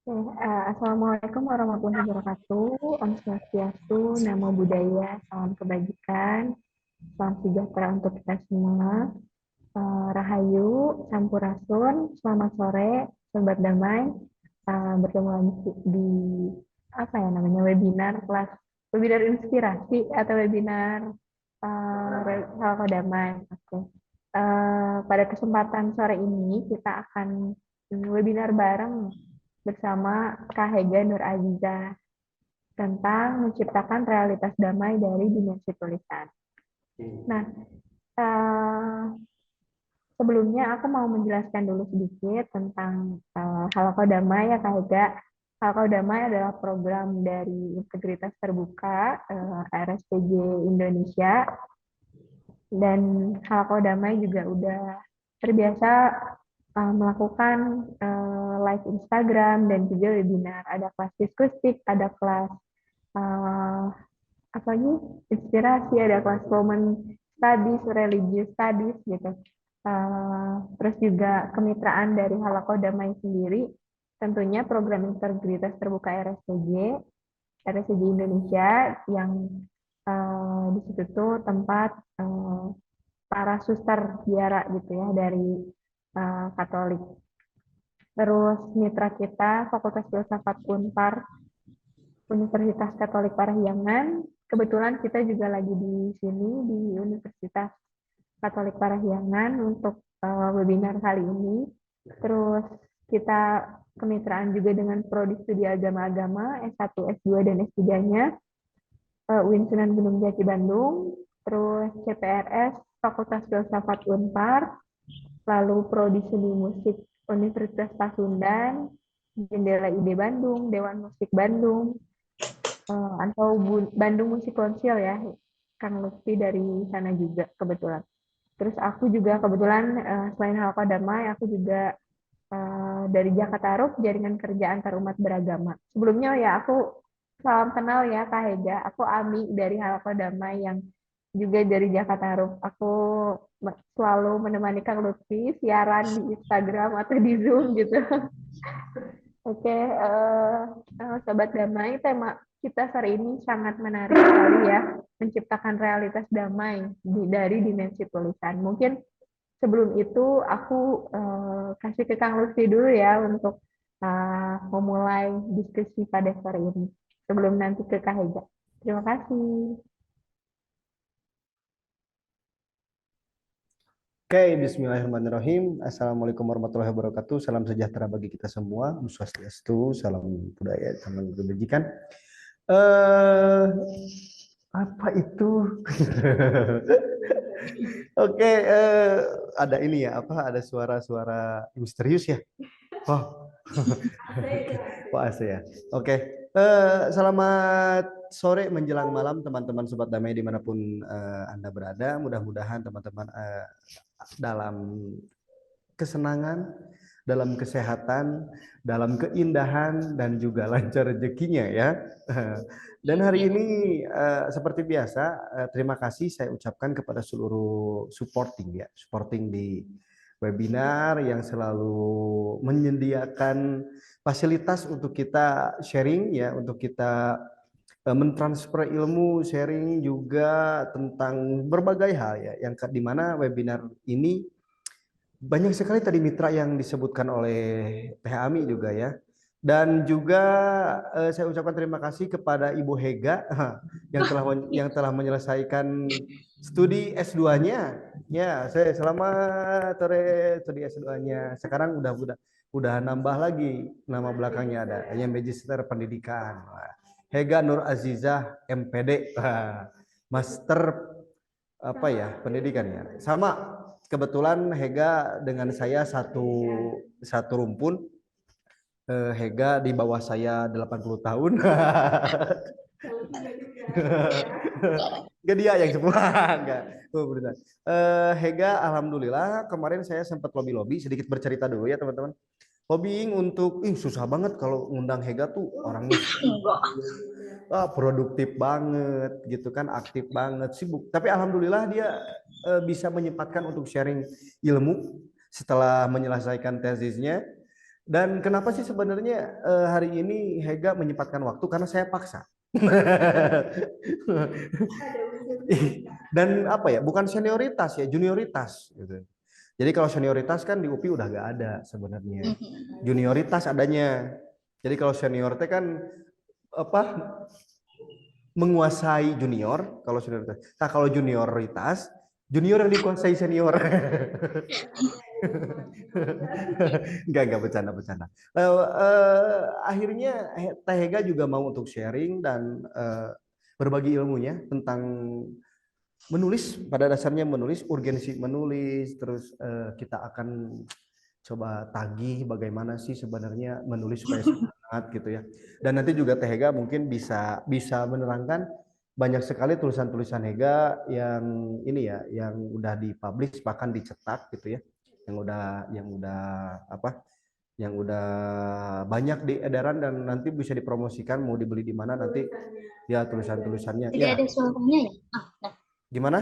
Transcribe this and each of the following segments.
Assalamualaikum warahmatullahi wabarakatuh. Om Swastiastu, Namo Buddhaya, salam kebajikan, salam sejahtera untuk kita semua. Rahayu, Sampurasun, selamat sore, sobat damai. Bertemu lagi di apa ya namanya webinar kelas webinar inspirasi atau webinar hal damai. Oke. Pada kesempatan sore ini kita akan webinar bareng bersama Kak Hega Nur Aziza tentang menciptakan realitas damai dari dimensi tulisan. Nah, eh, sebelumnya aku mau menjelaskan dulu sedikit tentang Halako Damai ya Kak Hega. Halako Damai adalah program dari Integritas Terbuka RSPJ Indonesia, dan Halako Damai juga udah terbiasa melakukan live Instagram dan juga webinar. Ada kelas diskusi, ada kelas apa nih, inspirasi, ada kelas Women Studies, Religious Studies gitu. Terus juga kemitraan dari Halako Damai sendiri, tentunya program integritas terbuka RSCG Indonesia yang di situ tuh tempat para suster biara gitu ya dari Katolik. Terus mitra kita Fakultas Filsafat Unpar Universitas Katolik Parahyangan. Kebetulan kita juga lagi di sini di Universitas Katolik Parahyangan untuk webinar kali ini. Terus kita kemitraan juga dengan Prodi Studi Agama-Agama S1, S2, dan S3-nya UIN Sunan Gunung Jati Bandung. Terus CPRS Fakultas Filsafat Unpar, lalu Prodi Seni Musik Universitas Pasundan, Jendela IB Bandung, Dewan Musik Bandung, atau Bandung Musik Konsil ya, Kang Lutfi dari sana juga kebetulan. Terus aku juga kebetulan selain Halako Damai, aku juga dari Jakarta Rup, Jaringan Kerja Antar Umat Beragama. Sebelumnya ya aku salam kenal ya Kak Hega, aku Ami dari Halako Damai yang juga dari Jakarta Rup. Aku selalu menemani Kang Lutfi siaran di Instagram atau di Zoom gitu. Oke, Sobat Damai, tema kita hari ini sangat menarik sekali ya, menciptakan realitas damai dari dimensi tulisan. Mungkin sebelum itu aku kasih ke Kang Lutfi dulu ya untuk memulai diskusi pada sore ini. Sebelum nanti ke Kak Hega. Terima kasih. Oke, bismillahirrahmanirrahim. Assalamualaikum warahmatullahi wabarakatuh. Salam sejahtera bagi kita semua. Om Swastiastu, salam budaya, salam kebajikan. Apa itu? Oke, ada ini ya, apa? Ada suara-suara misterius ya? Oh, Wah, AC ya. Oke, selamat sore menjelang malam teman-teman Sobat Damai dimanapun Anda berada. Mudah-mudahan teman-teman dalam kesenangan, dalam kesehatan, dalam keindahan, dan juga lancar rezekinya ya. Dan hari ini seperti biasa, terima kasih saya ucapkan kepada seluruh supporting di webinar yang selalu menyediakan fasilitas untuk kita sharing ya, untuk kita mentransfer ilmu, sharing juga tentang berbagai hal ya, yang di mana webinar ini banyak sekali tadi mitra yang disebutkan oleh Teh Ami juga ya. Dan juga saya ucapkan terima kasih kepada Ibu Hega yang telah menyelesaikan studi S2-nya. Ya, saya selamat sore studi S2-nya. Sekarang udah nambah lagi nama belakangnya ada yang Magister Pendidikan. Hega Nur Azizah MPD. Master apa ya pendidikannya. Sama kebetulan Hega dengan saya satu rumpun. Hega di bawah saya 80 tahun. Gak dia yang semua enggak. Hega alhamdulillah kemarin saya sempat lobby sedikit bercerita dulu ya teman-teman. Lobbying untuk susah banget kalau ngundang Hega tuh orangnya produktif banget gitu kan, aktif banget, sibuk. Tapi alhamdulillah dia bisa menyempatkan untuk sharing ilmu setelah menyelesaikan tesisnya. Dan kenapa sih sebenarnya hari ini Hega menyempatkan waktu? Karena saya paksa. Dan apa ya? Bukan senioritas ya, junioritas gitu. Jadi kalau senioritas kan di UPI udah gak ada sebenarnya. Junioritas adanya. Jadi kalau senior teh kan apa menguasai junior kalau senioritas. Nah kalau junioritas, junior yang dikuasai senior. Enggak bercanda bercanda. Akhirnya Teh Hega juga mau untuk sharing dan berbagi ilmunya tentang menulis. Pada dasarnya menulis, urgensi menulis, terus kita akan coba tagih bagaimana sih sebenarnya menulis supaya semangat gitu ya. Dan nanti juga Teh Hega mungkin bisa bisa menerangkan banyak sekali tulisan-tulisan Hega yang ini ya, yang udah dipublish bahkan dicetak gitu ya, yang udah apa, yang udah banyak di edaran dan nanti bisa dipromosikan mau dibeli di mana nanti ya tulisan-tulisannya Tidak ya. ada suaranya ya? Nah. Gimana?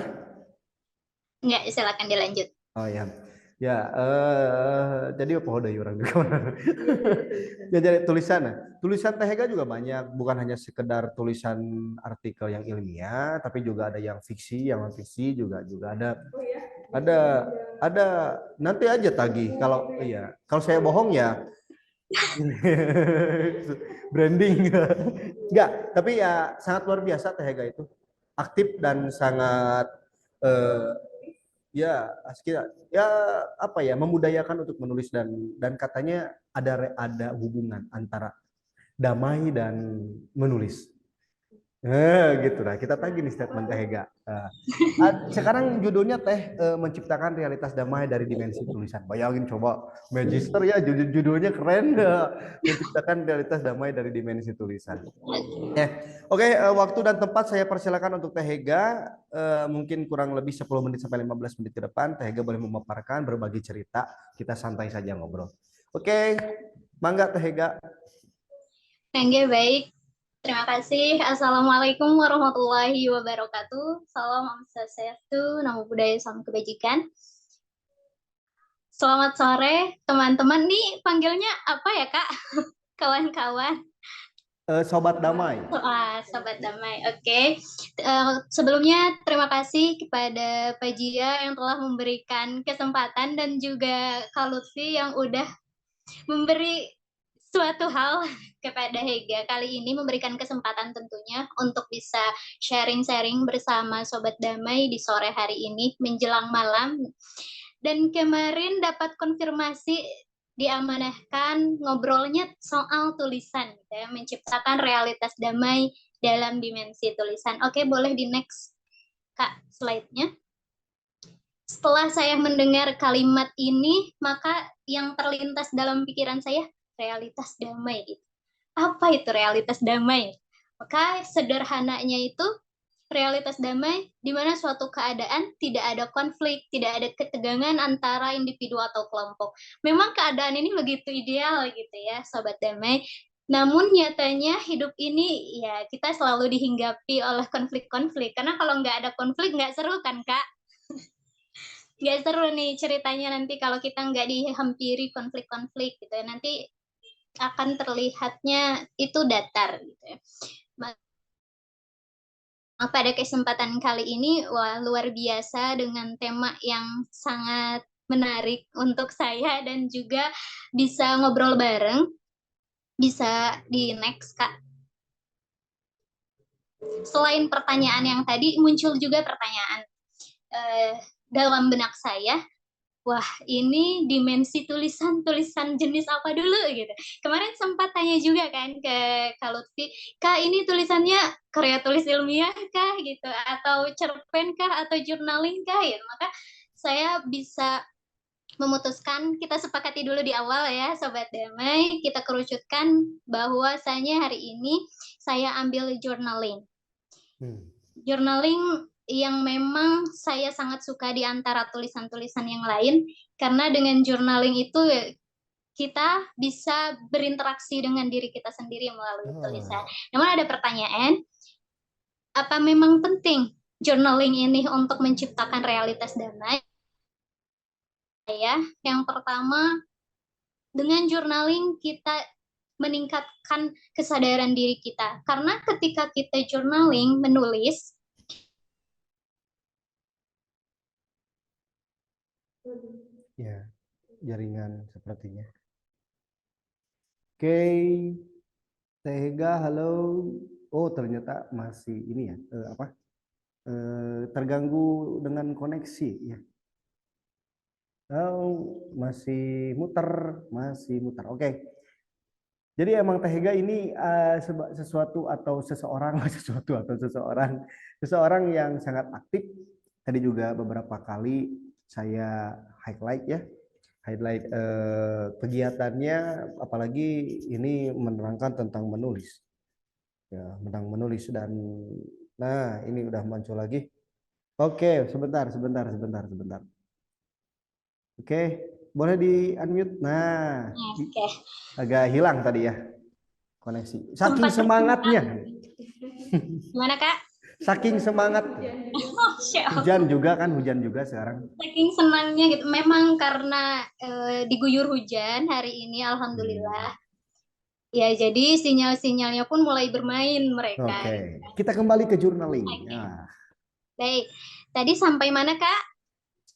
Enggak, silakan dilanjut. Oh ya. Ya, jadi apa udah orang juga. Ya jadi tulisan Teh Hega juga banyak, bukan hanya sekedar tulisan artikel yang ilmiah, tapi juga ada yang fiksi, yang non fiksi juga ada. Ada ada nanti aja tagih kalau iya. Kalau saya bohong ya branding. Enggak, tapi ya sangat luar biasa Teh Hega itu. Aktif dan sangat eh, ya ya apa ya memudayakan untuk menulis dan katanya ada hubungan antara damai dan menulis. Gitu lah kita tagih nih statement Teh Hega. Sekarang judulnya Teh menciptakan realitas damai dari dimensi tulisan. Bayangin coba magister ya judulnya keren. Menciptakan realitas damai dari dimensi tulisan. Oke, waktu dan tempat saya persilakan untuk Teh Hega. Mungkin kurang lebih 10 menit sampai 15 menit ke depan Teh Hega boleh memaparkan berbagi cerita. Kita santai saja ngobrol. Oke, mangga Teh Hega. Oke, baik. Terima kasih. Assalamualaikum warahmatullahi wabarakatuh. Salam Om Swastiastu, Namo Buddhaya, Salam Kebajikan. Selamat sore, teman-teman. Nih panggilnya apa ya, Kak? Kawan-kawan. Sobat Damai. Sobat Damai. Oke. Sebelumnya terima kasih kepada Pak Jia yang telah memberikan kesempatan dan juga Kak Lutfi yang udah memberi suatu hal kepada Hega kali ini, memberikan kesempatan tentunya untuk bisa sharing-sharing bersama Sobat Damai di sore hari ini menjelang malam. Dan kemarin dapat konfirmasi diamanahkan ngobrolnya soal tulisan, gitu ya, menciptakan realitas damai dalam dimensi tulisan. Oke, boleh di next, Kak, slide-nya. Setelah saya mendengar kalimat ini, maka yang terlintas dalam pikiran saya, realitas damai. Gitu. Apa itu realitas damai? Maka sederhananya itu, realitas damai di mana suatu keadaan tidak ada konflik, tidak ada ketegangan antara individu atau kelompok. Memang keadaan ini begitu ideal gitu ya, Sobat Damai. Namun nyatanya hidup ini ya kita selalu dihinggapi oleh konflik-konflik. Karena kalau nggak ada konflik nggak seru kan, Kak? Nggak seru nih ceritanya nanti kalau kita nggak dihampiri konflik-konflik gitu ya. Nanti akan terlihatnya itu datar gitu ya. Pada kesempatan kali ini, wah luar biasa dengan tema yang sangat menarik untuk saya dan juga bisa ngobrol bareng. Bisa di next, Kak. Selain pertanyaan yang tadi, muncul juga pertanyaan dalam benak saya, wah ini dimensi tulisan jenis apa dulu gitu. Kemarin sempat tanya juga kan ke Kak Lutfi, Kak ini tulisannya karya tulis ilmiah kah gitu, atau cerpen kah, atau journaling kah ya. Maka saya bisa memutuskan, kita sepakati dulu di awal ya Sobat Damai, kita kerucutkan bahwasanya hari ini saya ambil journaling. Journaling yang memang saya sangat suka di antara tulisan-tulisan yang lain, karena dengan journaling itu kita bisa berinteraksi dengan diri kita sendiri melalui tulisan. Namun ada pertanyaan, apa memang penting journaling ini untuk menciptakan realitas damai? Ya, yang pertama, dengan journaling kita meningkatkan kesadaran diri kita. Karena ketika kita journaling, menulis, Ya, jaringan sepertinya. Oke, Tega, halo. Oh, ternyata masih ini ya, terganggu dengan koneksi ya. Oh, masih muter, masih muter. Oke. Jadi emang Teh Hega ini sesuatu atau seseorang, seseorang yang sangat aktif. Tadi juga beberapa kali saya highlight ya, kegiatannya, apalagi ini menerangkan tentang menulis, ya, tentang menulis dan, nah ini udah muncul lagi. Oke, sebentar. Oke, boleh di unmute. Nah, oke, agak hilang tadi ya koneksi. Saking sempat semangatnya. gimana Kak? Saking semangat. Hujan juga sekarang. Saking senangnya gitu. Memang karena diguyur hujan hari ini, alhamdulillah. Ya, jadi sinyal-sinyalnya pun mulai bermain mereka. Oke, kita kembali ke journaling. Oke. Nah, Baik, tadi sampai mana Kak?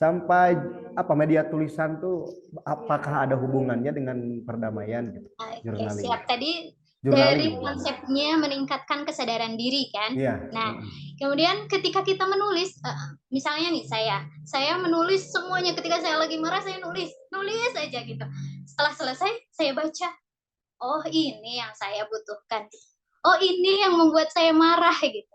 sampai apa, media tulisan tuh apakah ada hubungannya dengan perdamaian gitu? Oke, Journaling. siap. Tadi Journaling. dari konsepnya meningkatkan kesadaran diri kan. Iya. Nah, kemudian ketika kita menulis, misalnya nih saya menulis semuanya ketika saya lagi marah, saya nulis aja gitu. Setelah selesai saya baca, oh ini yang saya butuhkan. Oh ini yang membuat saya marah gitu.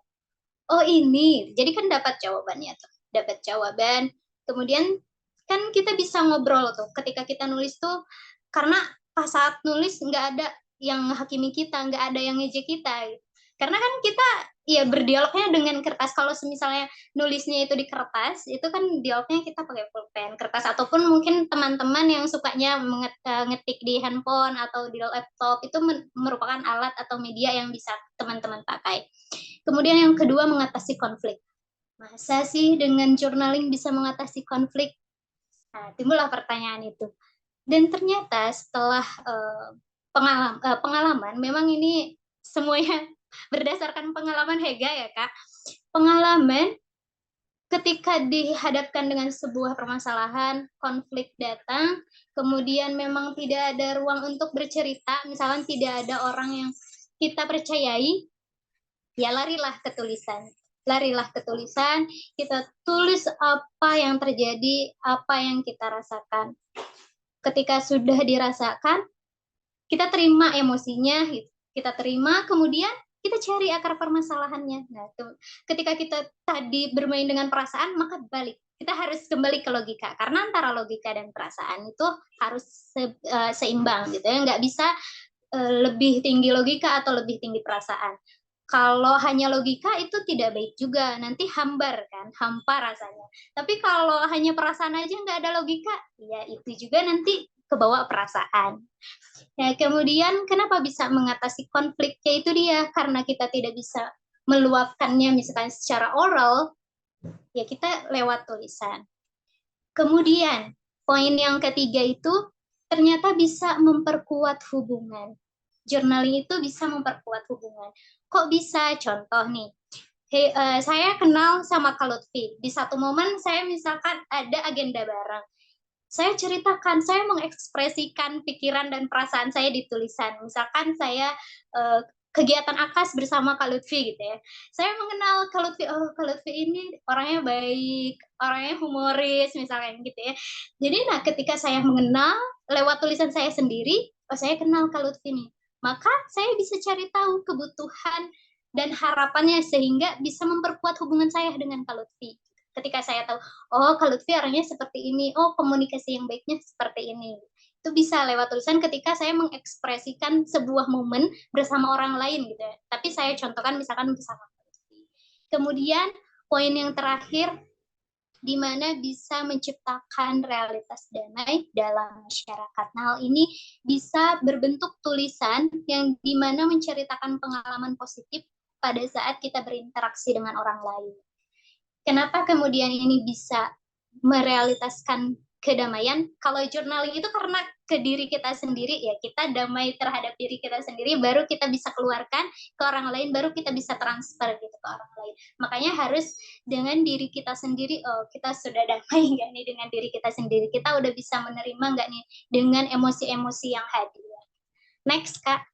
Oh ini, jadi kan dapat jawabannya tuh, dapat jawaban. Kemudian kan kita bisa ngobrol tuh, ketika kita nulis tuh, karena pas saat nulis nggak ada yang menghakimi kita, nggak ada yang ngejek kita. Gitu. Karena kan kita ya berdialognya dengan kertas. Kalau misalnya nulisnya itu di kertas, itu kan dialognya kita pakai pulpen, kertas, ataupun mungkin teman-teman yang sukanya ngetik di handphone atau di laptop, itu merupakan alat atau media yang bisa teman-teman pakai. Kemudian yang kedua, mengatasi konflik. Masa sih dengan journaling bisa mengatasi konflik? Nah, timbullah pertanyaan itu. Dan ternyata setelah pengalaman, memang ini semuanya berdasarkan pengalaman Hega ya Kak. Pengalaman ketika dihadapkan dengan sebuah permasalahan, konflik datang, kemudian memang tidak ada ruang untuk bercerita, misalkan tidak ada orang yang kita percayai, ya larilah ke tulisan, kita tulis apa yang terjadi, apa yang kita rasakan. Ketika sudah dirasakan, kita terima emosinya, kita terima, kemudian kita cari akar permasalahannya. Nah, ketika kita tadi bermain dengan perasaan, maka balik. Kita harus kembali ke logika, karena antara logika dan perasaan itu harus seimbang gitu ya, nggak bisa lebih tinggi logika atau lebih tinggi perasaan. Kalau hanya logika itu tidak baik juga, nanti hambar kan, hampa rasanya. Tapi kalau hanya perasaan aja nggak ada logika, ya itu juga nanti kebawa perasaan. Ya, kemudian kenapa bisa mengatasi konflik? Ya itu dia, karena kita tidak bisa meluapkannya misalkan secara oral, ya kita lewat tulisan. Kemudian poin yang ketiga itu ternyata bisa memperkuat hubungan. Journaling itu bisa memperkuat hubungan. Kok bisa? Contoh nih, saya kenal sama Kak Lutfi. Di satu momen saya misalkan ada agenda bareng. Saya ceritakan, saya mengekspresikan pikiran dan perasaan saya di tulisan. Misalkan saya kegiatan AKAS bersama Kak Lutfi gitu ya. Saya mengenal Kak Lutfi, oh Kak Lutfi ini orangnya baik, orangnya humoris misalnya gitu ya. Jadi nah ketika saya mengenal lewat tulisan saya sendiri, oh saya kenal Kak Lutfi nih. Maka saya bisa cari tahu kebutuhan dan harapannya sehingga bisa memperkuat hubungan saya dengan Kak Lutfi. Ketika saya tahu, oh Kak Lutfi orangnya seperti ini, oh komunikasi yang baiknya seperti ini. Itu bisa lewat tulisan ketika saya mengekspresikan sebuah momen bersama orang lain gitu ya. Tapi saya contohkan misalkan bersama Kak Lutfi. Kemudian poin yang terakhir, di mana bisa menciptakan realitas damai dalam masyarakat. Nah, hal ini bisa berbentuk tulisan yang di mana menceritakan pengalaman positif pada saat kita berinteraksi dengan orang lain. Kenapa kemudian ini bisa merealitaskan kedamaian. Kalau journaling itu karena ke diri kita sendiri, ya kita damai terhadap diri kita sendiri, baru kita bisa keluarkan ke orang lain, baru kita bisa transfer gitu ke orang lain. Makanya harus dengan diri kita sendiri, oh kita sudah damai nggak nih dengan diri kita sendiri, kita udah bisa menerima nggak nih dengan emosi-emosi yang hadir. Next, Kak.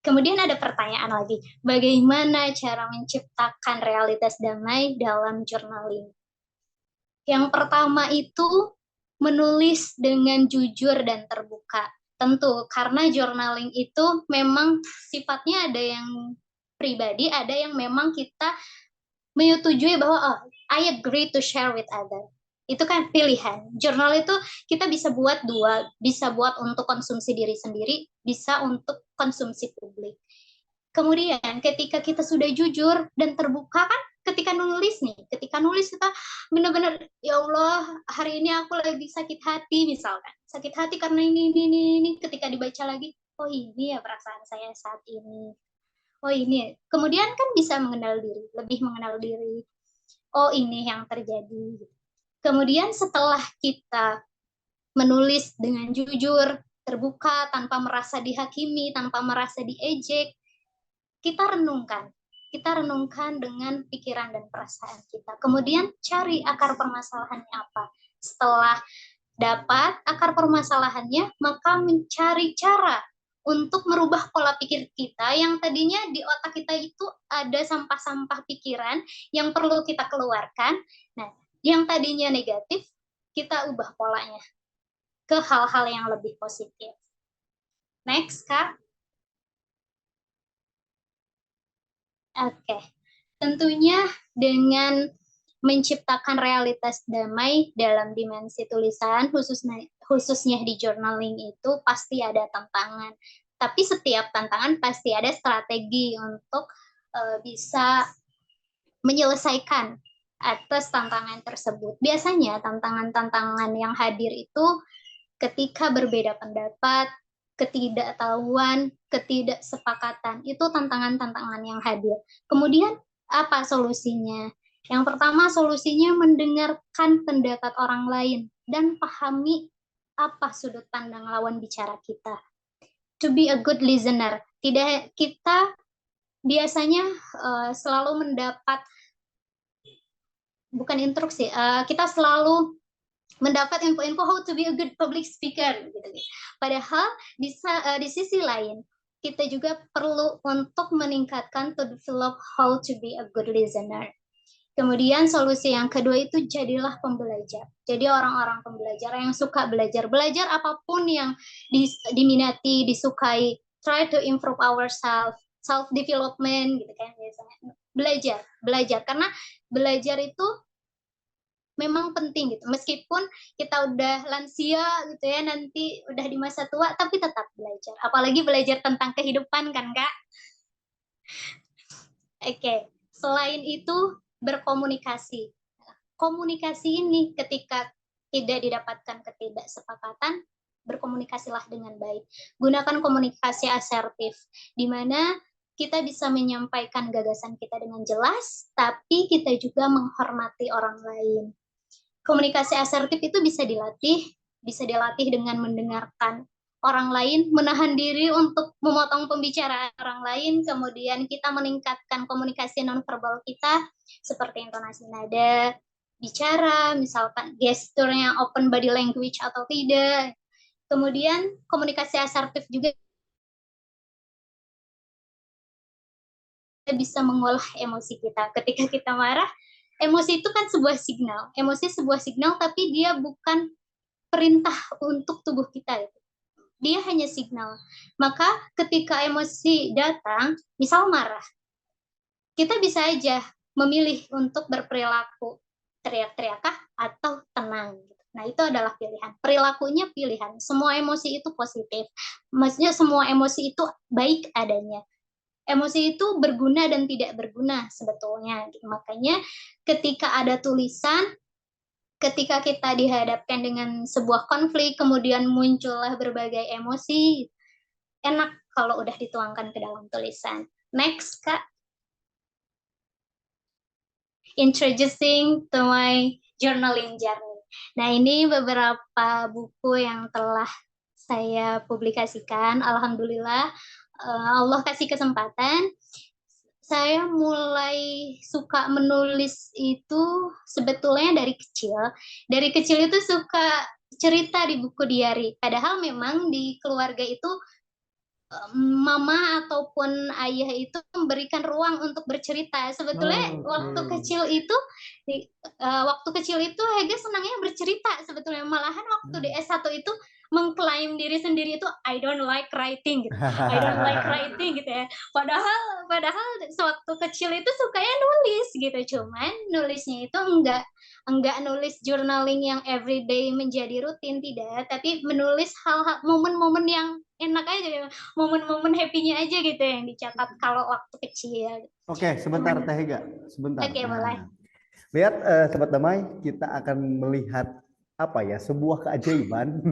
Kemudian ada pertanyaan lagi, bagaimana cara menciptakan realitas damai dalam journaling? Yang pertama itu menulis dengan jujur dan terbuka. Tentu, karena journaling itu memang sifatnya ada yang pribadi, ada yang memang kita menyetujui bahwa oh, I agree to share with other. Itu kan pilihan. Jurnal itu kita bisa buat dua, bisa buat untuk konsumsi diri sendiri, bisa untuk konsumsi publik. Kemudian ketika kita sudah jujur dan terbuka kan, ketika nulis kita benar-benar ya Allah hari ini aku lagi sakit hati misalkan, sakit hati karena ini, ketika dibaca lagi, oh ini ya perasaan saya saat ini, oh ini, kemudian kan bisa mengenal diri, lebih mengenal diri, oh ini yang terjadi. Kemudian setelah kita menulis dengan jujur, terbuka, tanpa merasa dihakimi, tanpa merasa diejek, kita renungkan dengan pikiran dan perasaan kita. Kemudian cari akar permasalahannya apa. Setelah dapat akar permasalahannya, maka mencari cara untuk merubah pola pikir kita yang tadinya di otak kita itu ada sampah-sampah pikiran yang perlu kita keluarkan. Nah, yang tadinya negatif, kita ubah polanya ke hal-hal yang lebih positif. Next, Kak. Oke, tentunya dengan menciptakan realitas damai dalam dimensi tulisan, khususnya di journaling itu pasti ada tantangan. Tapi setiap tantangan pasti ada strategi untuk bisa menyelesaikan atas tantangan tersebut. Biasanya tantangan-tantangan yang hadir itu ketika berbeda pendapat, ketidaktahuan, ketidaksepakatan, itu tantangan-tantangan yang hadir. Kemudian apa solusinya? Yang pertama solusinya mendengarkan pendapat orang lain dan pahami apa sudut pandang lawan bicara kita. To be a good listener. Tidak, kita biasanya selalu mendapat, bukan instruksi, kita selalu mendapat info-info how to be a good public speaker gitu. Padahal di sisi lain kita juga perlu untuk meningkatkan to develop how to be a good listener. Kemudian solusi yang kedua itu jadilah pembelajar. Jadi orang-orang pembelajar yang suka belajar apapun yang diminati, disukai, try to improve ourselves, self development gitu kan biasanya. Belajar karena belajar itu memang penting gitu. Meskipun kita udah lansia gitu ya, nanti udah di masa tua, tapi tetap belajar. Apalagi belajar tentang kehidupan kan, Kak? Oke, selain itu berkomunikasi. Komunikasi ini ketika tidak didapatkan ketidaksepakatan, berkomunikasilah dengan baik. Gunakan komunikasi asertif, di mana kita bisa menyampaikan gagasan kita dengan jelas, tapi kita juga menghormati orang lain. Komunikasi asertif itu bisa dilatih dengan mendengarkan orang lain, menahan diri untuk memotong pembicaraan orang lain, kemudian kita meningkatkan komunikasi nonverbal kita, seperti intonasi nada, bicara, misalkan gesturnya open body language atau tidak. Kemudian komunikasi asertif juga bisa mengolah emosi kita. Ketika kita marah, emosi itu kan sebuah signal. Emosi sebuah signal, tapi dia bukan perintah untuk tubuh kita. Dia hanya signal. Maka ketika emosi datang, misal marah, kita bisa aja memilih untuk berperilaku teriak-teriakkah atau tenang. Nah, itu adalah pilihan. Perilakunya pilihan. Semua emosi itu positif. Maksudnya semua emosi itu baik adanya. Emosi itu berguna dan tidak berguna sebetulnya. Makanya ketika ada tulisan, ketika kita dihadapkan dengan sebuah konflik, kemudian muncullah berbagai emosi, enak kalau udah dituangkan ke dalam tulisan. Next, Kak. introducing to my journaling journey. Nah, ini beberapa buku yang telah saya publikasikan. Alhamdulillah, Allah kasih kesempatan. Saya mulai suka menulis itu sebetulnya dari kecil. Dari kecil itu suka cerita di buku diary. Padahal memang di keluarga itu mama ataupun ayah itu memberikan ruang untuk bercerita. Sebetulnya waktu kecil itu Hega senangnya bercerita sebetulnya. Malahan waktu di S1 itu mengklaim diri sendiri itu I don't like writing gitu. I don't like writing gitu ya. Padahal sewaktu kecil itu sukanya nulis gitu. Cuman nulisnya itu enggak nulis journaling yang everyday menjadi rutin, tidak, tapi menulis hal-hal momen-momen yang enak aja gitu. Momen-momen happy-nya aja gitu yang dicatat kalau waktu kecil. Oke, sebentar Teh Hega, sebentar. Oke, boleh. Lihat Sobat Damai, kita akan melihat apa ya, sebuah keajaiban.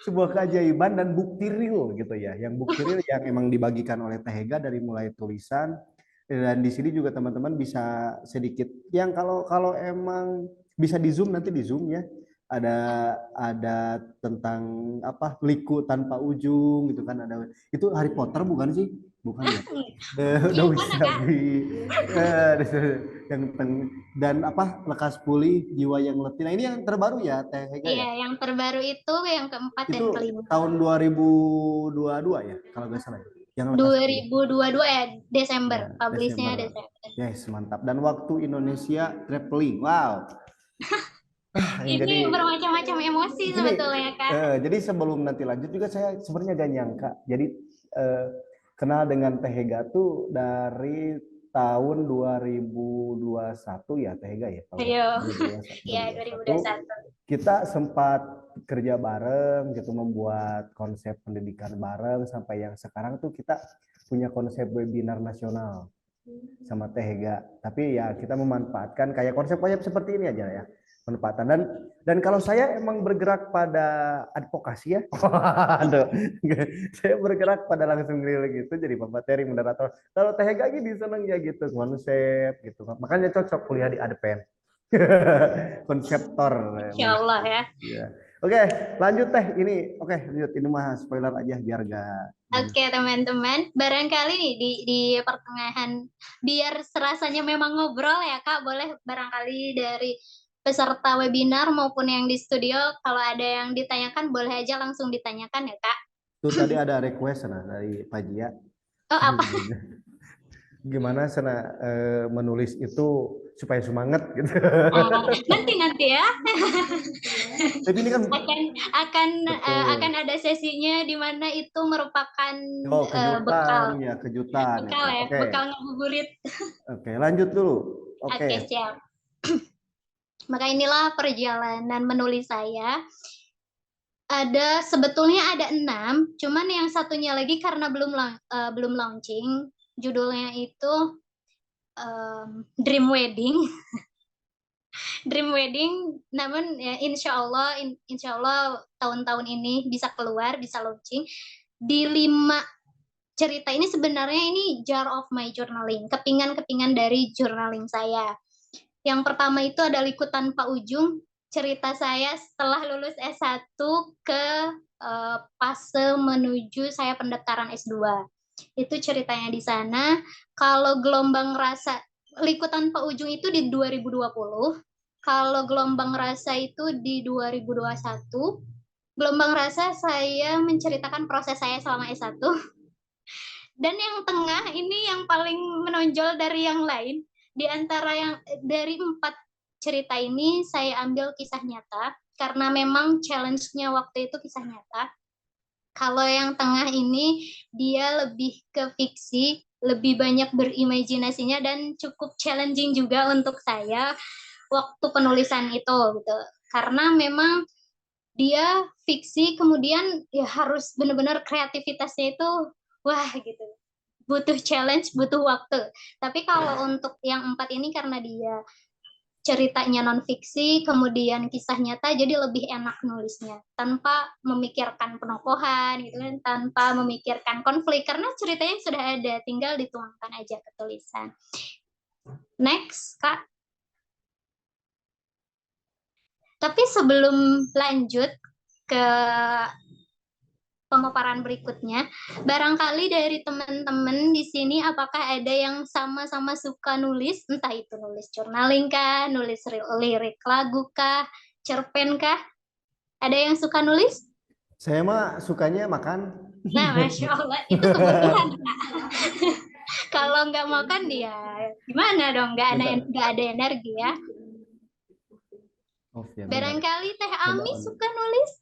Sebuah keajaiban dan bukti real gitu ya. Yang bukti real yang emang dibagikan oleh Teh Hega dari mulai tulisan, dan di sini juga teman-teman bisa sedikit yang kalau emang bisa di zoom, nanti di zoom ya. Ada tentang apa, liku tanpa ujung gitu kan, ada itu Harry Potter bukan sih, bukan ya, Dewi Sabi yang dan apa, lekas pulih jiwa yang letih. Nah ini yang terbaru ya Teh Hega ya? Iya, yang terbaru itu yang keempat dan kelima. Tahun 2022 ya kalau nggak salah. Yang 2022 ya, Desember, ya, publishnya Desember. Yes, mantap. Dan waktu Indonesia traveling, wow. Ini jadi, bermacam-macam emosi sebetulnya kan. Jadi sebelum nanti lanjut juga saya sebenarnya gak nyangka. Jadi kenal dengan Teh Hega tuh dari tahun 2021 ya Teh Hega ya. Iya, 2021. Kita sempat kerja bareng gitu, membuat konsep pendidikan bareng sampai yang sekarang tuh kita punya konsep webinar nasional sama Teh Hega. Tapi ya kita memanfaatkan kayak konsep-konsep seperti ini aja ya, penempatan. Dan kalau saya emang bergerak pada advokasi ya. Aduh, saya bergerak pada langsung keliling gitu, jadi pemateri, moderator. Kalau Teh Hega gini seneng ya gitu, konsep gitu. Makanya cocok kuliah di Advent. Konseptor. Insya Allah ya. Oke, lanjut Teh. Lanjut. Ini mah spoiler aja biar gak. Oke, teman-teman, barangkali nih di pertengahan, biar serasanya memang ngobrol ya Kak, boleh barangkali dari peserta webinar maupun yang di studio, kalau ada yang ditanyakan boleh aja langsung ditanyakan ya Kak. Tuh tadi ada request dari Pak Jia. Oh, apa? Gimana menulis itu supaya semangat gitu. Nanti ya. Tapi ini kan akan ada sesinya di mana itu merupakan kejutan. Bekal ya, bekal ngabuburit. Oke, lanjut dulu. Oke, siap. Maka inilah perjalanan menulis saya. Sebetulnya ada 6, cuman yang satunya lagi karena belum launching. Judulnya itu Dream Wedding. Dream Wedding, namun ya, insya Allah tahun-tahun ini bisa keluar, bisa launching. Di 5 cerita ini sebenarnya ini jar of my journaling, kepingan-kepingan dari journaling saya. Yang pertama itu ada Liku Tanpa Ujung, cerita saya setelah lulus S1 ke fase menuju saya pendaftaran S2. Itu ceritanya di sana. Kalau Gelombang Rasa, Liku Tanpa Ujung itu di 2020. Kalau Gelombang Rasa itu di 2021. Gelombang Rasa saya menceritakan proses saya selama S1. Dan yang tengah ini yang paling menonjol dari yang lain. Di antara yang dari 4 cerita ini saya ambil kisah nyata karena memang challenge-nya waktu itu kisah nyata. Kalau yang tengah ini dia lebih ke fiksi, lebih banyak berimajinasinya dan cukup challenging juga untuk saya waktu penulisan itu gitu. Karena memang dia fiksi, kemudian ya harus benar-benar kreativitasnya itu wah gitu. Butuh challenge, butuh waktu. Tapi kalau untuk yang 4 ini karena dia ceritanya non fiksi, kemudian kisah nyata, jadi lebih enak nulisnya tanpa memikirkan penokohan gitu kan, tanpa memikirkan konflik karena ceritanya sudah ada, tinggal dituangkan aja ke tulisan. Next, Kak. Tapi sebelum lanjut ke pemaparan berikutnya, barangkali dari teman-teman di sini apakah ada yang sama-sama suka nulis, entah itu nulis journaling kah, nulis lirik lagu kah, cerpen kah? Ada yang suka nulis? Saya mah sukanya makan. Nah, Masya Allah, itu kebutuhan, Kak. Kalau nggak makan dia gimana dong? Nggak ada energi ya. Oh, ya, Barangkali Teh Coba Ami on. suka nulis?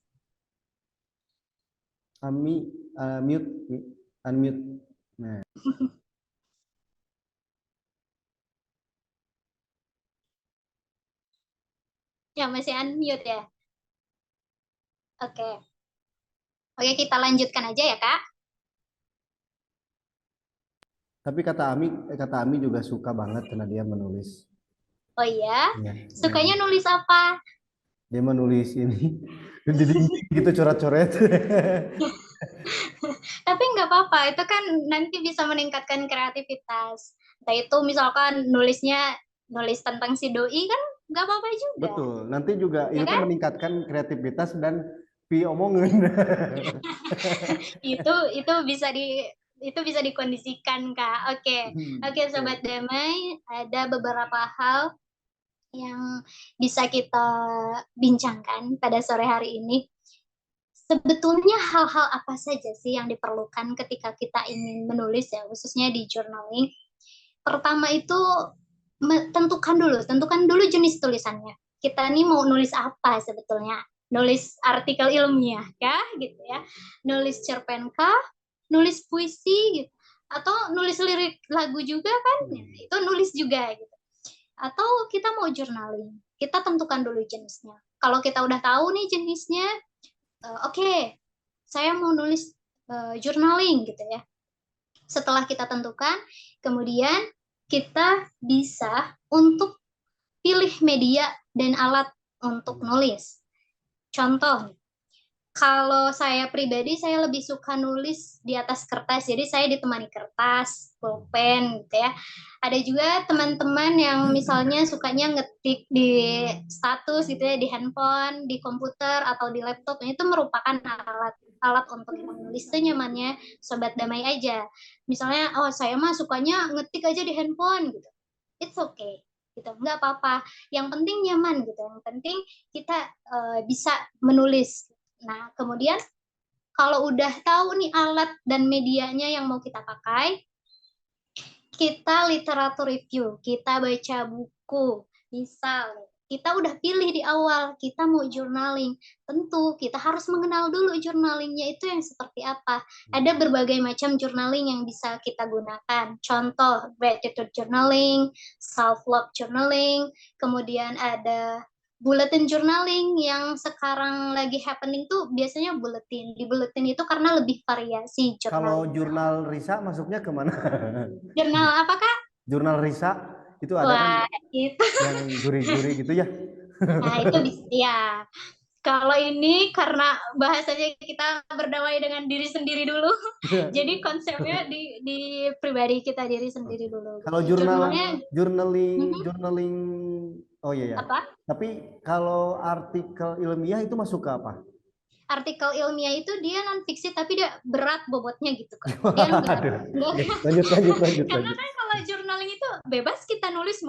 Ami mute, unmute. Nah, Ya, masih unmute ya. Oke. Oke, kita lanjutkan aja ya, Kak. tapi kata Ami juga suka banget karena dia menulis. Oh iya? Ya, Sukanya nulis apa? dia menulis ini jadi gitu coret-coret. Tapi nggak apa-apa, itu kan nanti bisa meningkatkan kreativitas. Entah itu misalkan nulis tentang si doi kan nggak apa-apa juga. Betul. Nanti juga Ya itu kan kan? meningkatkan kreativitas dan pi omongan. itu bisa dikondisikan, Kak. Oke, Sobat Damai, ada beberapa hal yang bisa kita bincangkan pada sore hari ini. Sebetulnya hal-hal apa saja sih yang diperlukan ketika kita ingin menulis ya, khususnya di journaling? Pertama itu tentukan dulu jenis tulisannya. Kita nih mau nulis apa sebetulnya? Nulis artikel ilmiah kah gitu ya? Nulis cerpen kah? Nulis puisi gitu? Atau nulis lirik lagu juga kan? Itu nulis juga gitu. Atau kita mau journaling? Kita tentukan dulu jenisnya. Kalau kita udah tahu nih jenisnya, oke, saya mau nulis journaling gitu ya. Setelah kita tentukan, kemudian kita bisa untuk pilih media dan alat untuk nulis. Contoh, kalau saya pribadi, saya lebih suka nulis di atas kertas. Jadi saya ditemani kertas, pulpen gitu ya. Ada juga teman-teman yang misalnya sukanya ngetik di status gitu ya, di handphone, di komputer, atau di laptop. Nah, itu merupakan alat untuk menulis itu nyamannya Sobat Damai aja. Misalnya, oh saya mah sukanya ngetik aja di handphone gitu. It's okay gitu, nggak apa-apa. Yang penting nyaman gitu. Yang penting kita bisa menulis. Nah, kemudian kalau udah tahu nih alat dan medianya yang mau kita pakai, kita literatur review, kita baca buku. Misal, kita udah pilih di awal, kita mau journaling. Tentu, kita harus mengenal dulu journalingnya itu yang seperti apa. Ada berbagai macam journaling yang bisa kita gunakan. Contoh, gratitude journaling, self-love journaling, kemudian ada bulletin journaling yang sekarang lagi happening tuh biasanya bulletin. Di bulletin itu karena lebih variasi Kalau journaling. jurnal Risa masuknya kemana? Jurnal apa, Kak? Jurnal Risa itu ada kan Wah, itu. yang juri-juri gitu ya. Nah, itu bisa ya. Kalau ini karena bahasanya kita berdamai dengan diri sendiri dulu. Jadi konsepnya di pribadi kita diri sendiri dulu. Kalau Jurnalnya journaling, oh iya ya. apa? Tapi kalau artikel ilmiah itu masuk ke apa? Artikel ilmiah itu dia non fiksi tapi dia berat bobotnya gitu kan. Dia Lanjut. Karena kan kalau journaling itu bebas kita nulis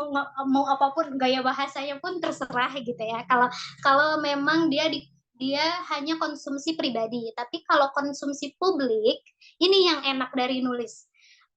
mau apapun, gaya bahasanya pun terserah gitu ya. Kalau memang dia hanya konsumsi pribadi, tapi kalau konsumsi publik ini yang enak dari nulis.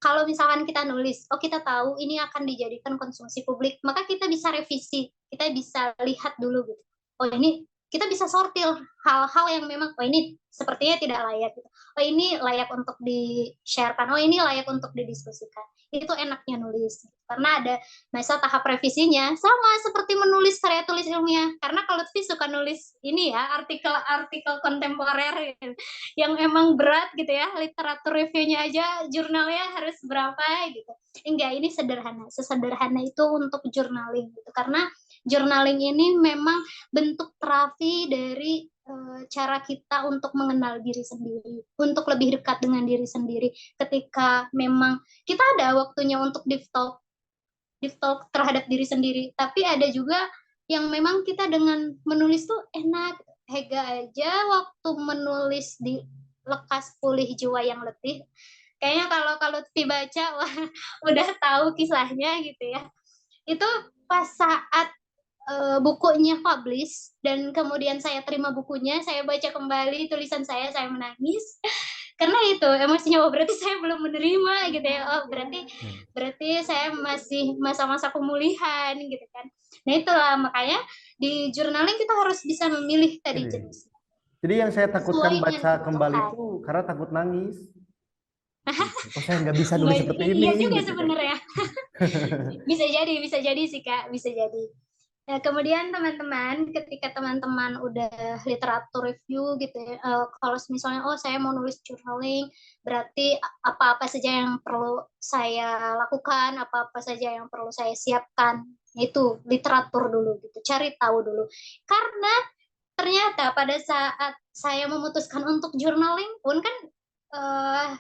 Kalau misalkan kita nulis, oh kita tahu ini akan dijadikan konsumsi publik, maka kita bisa revisi, kita bisa lihat dulu gitu. Oh ini kita bisa sortir hal-hal yang memang oh ini sepertinya tidak layak gitu. Oh ini layak untuk di-sharekan, oh ini layak untuk didiskusikan. Itu enaknya nulis karena ada masa tahap revisinya, sama seperti menulis karya tulis ilmiah. Karena kalau Lutfi suka nulis ini ya, artikel kontemporer yang emang berat gitu ya, literatur reviewnya aja jurnalnya harus berapa gitu. Enggak, ini sederhana, sesederhana itu untuk journaling gitu. Karena journaling ini memang bentuk terapi dari cara kita untuk mengenal diri sendiri, untuk lebih dekat dengan diri sendiri. Ketika memang kita ada waktunya untuk deep talk, deep talk terhadap diri sendiri. Tapi ada juga yang memang kita dengan menulis tuh enak. Hega aja waktu menulis di Lekas Pulih Jiwa yang Letih, kayaknya kalau Lutfi baca wah, udah tahu kisahnya gitu ya. Itu pas saat bukunya publish dan kemudian saya terima bukunya, saya baca kembali tulisan saya menangis karena itu emosinya, oh berarti saya belum menerima gitu ya, oh berarti saya masih masa-masa pemulihan gitu kan. Nah itulah makanya di journaling kita harus bisa memilih tadi jenis. Jadi yang saya takutkan Sesuai dengan baca kembali kebutuhan. itu karena takut nangis. Kok saya nggak bisa nulis seperti ini? Iya juga gitu kan. sebenarnya. Bisa jadi sih Kak, bisa jadi. Nah, kemudian teman-teman, ketika teman-teman udah literatur review gitu ya, kalau misalnya oh saya mau nulis journaling, berarti apa-apa saja yang perlu saya lakukan, apa-apa saja yang perlu saya siapkan, itu literatur dulu gitu, cari tahu dulu. Karena ternyata pada saat saya memutuskan untuk journaling pun kan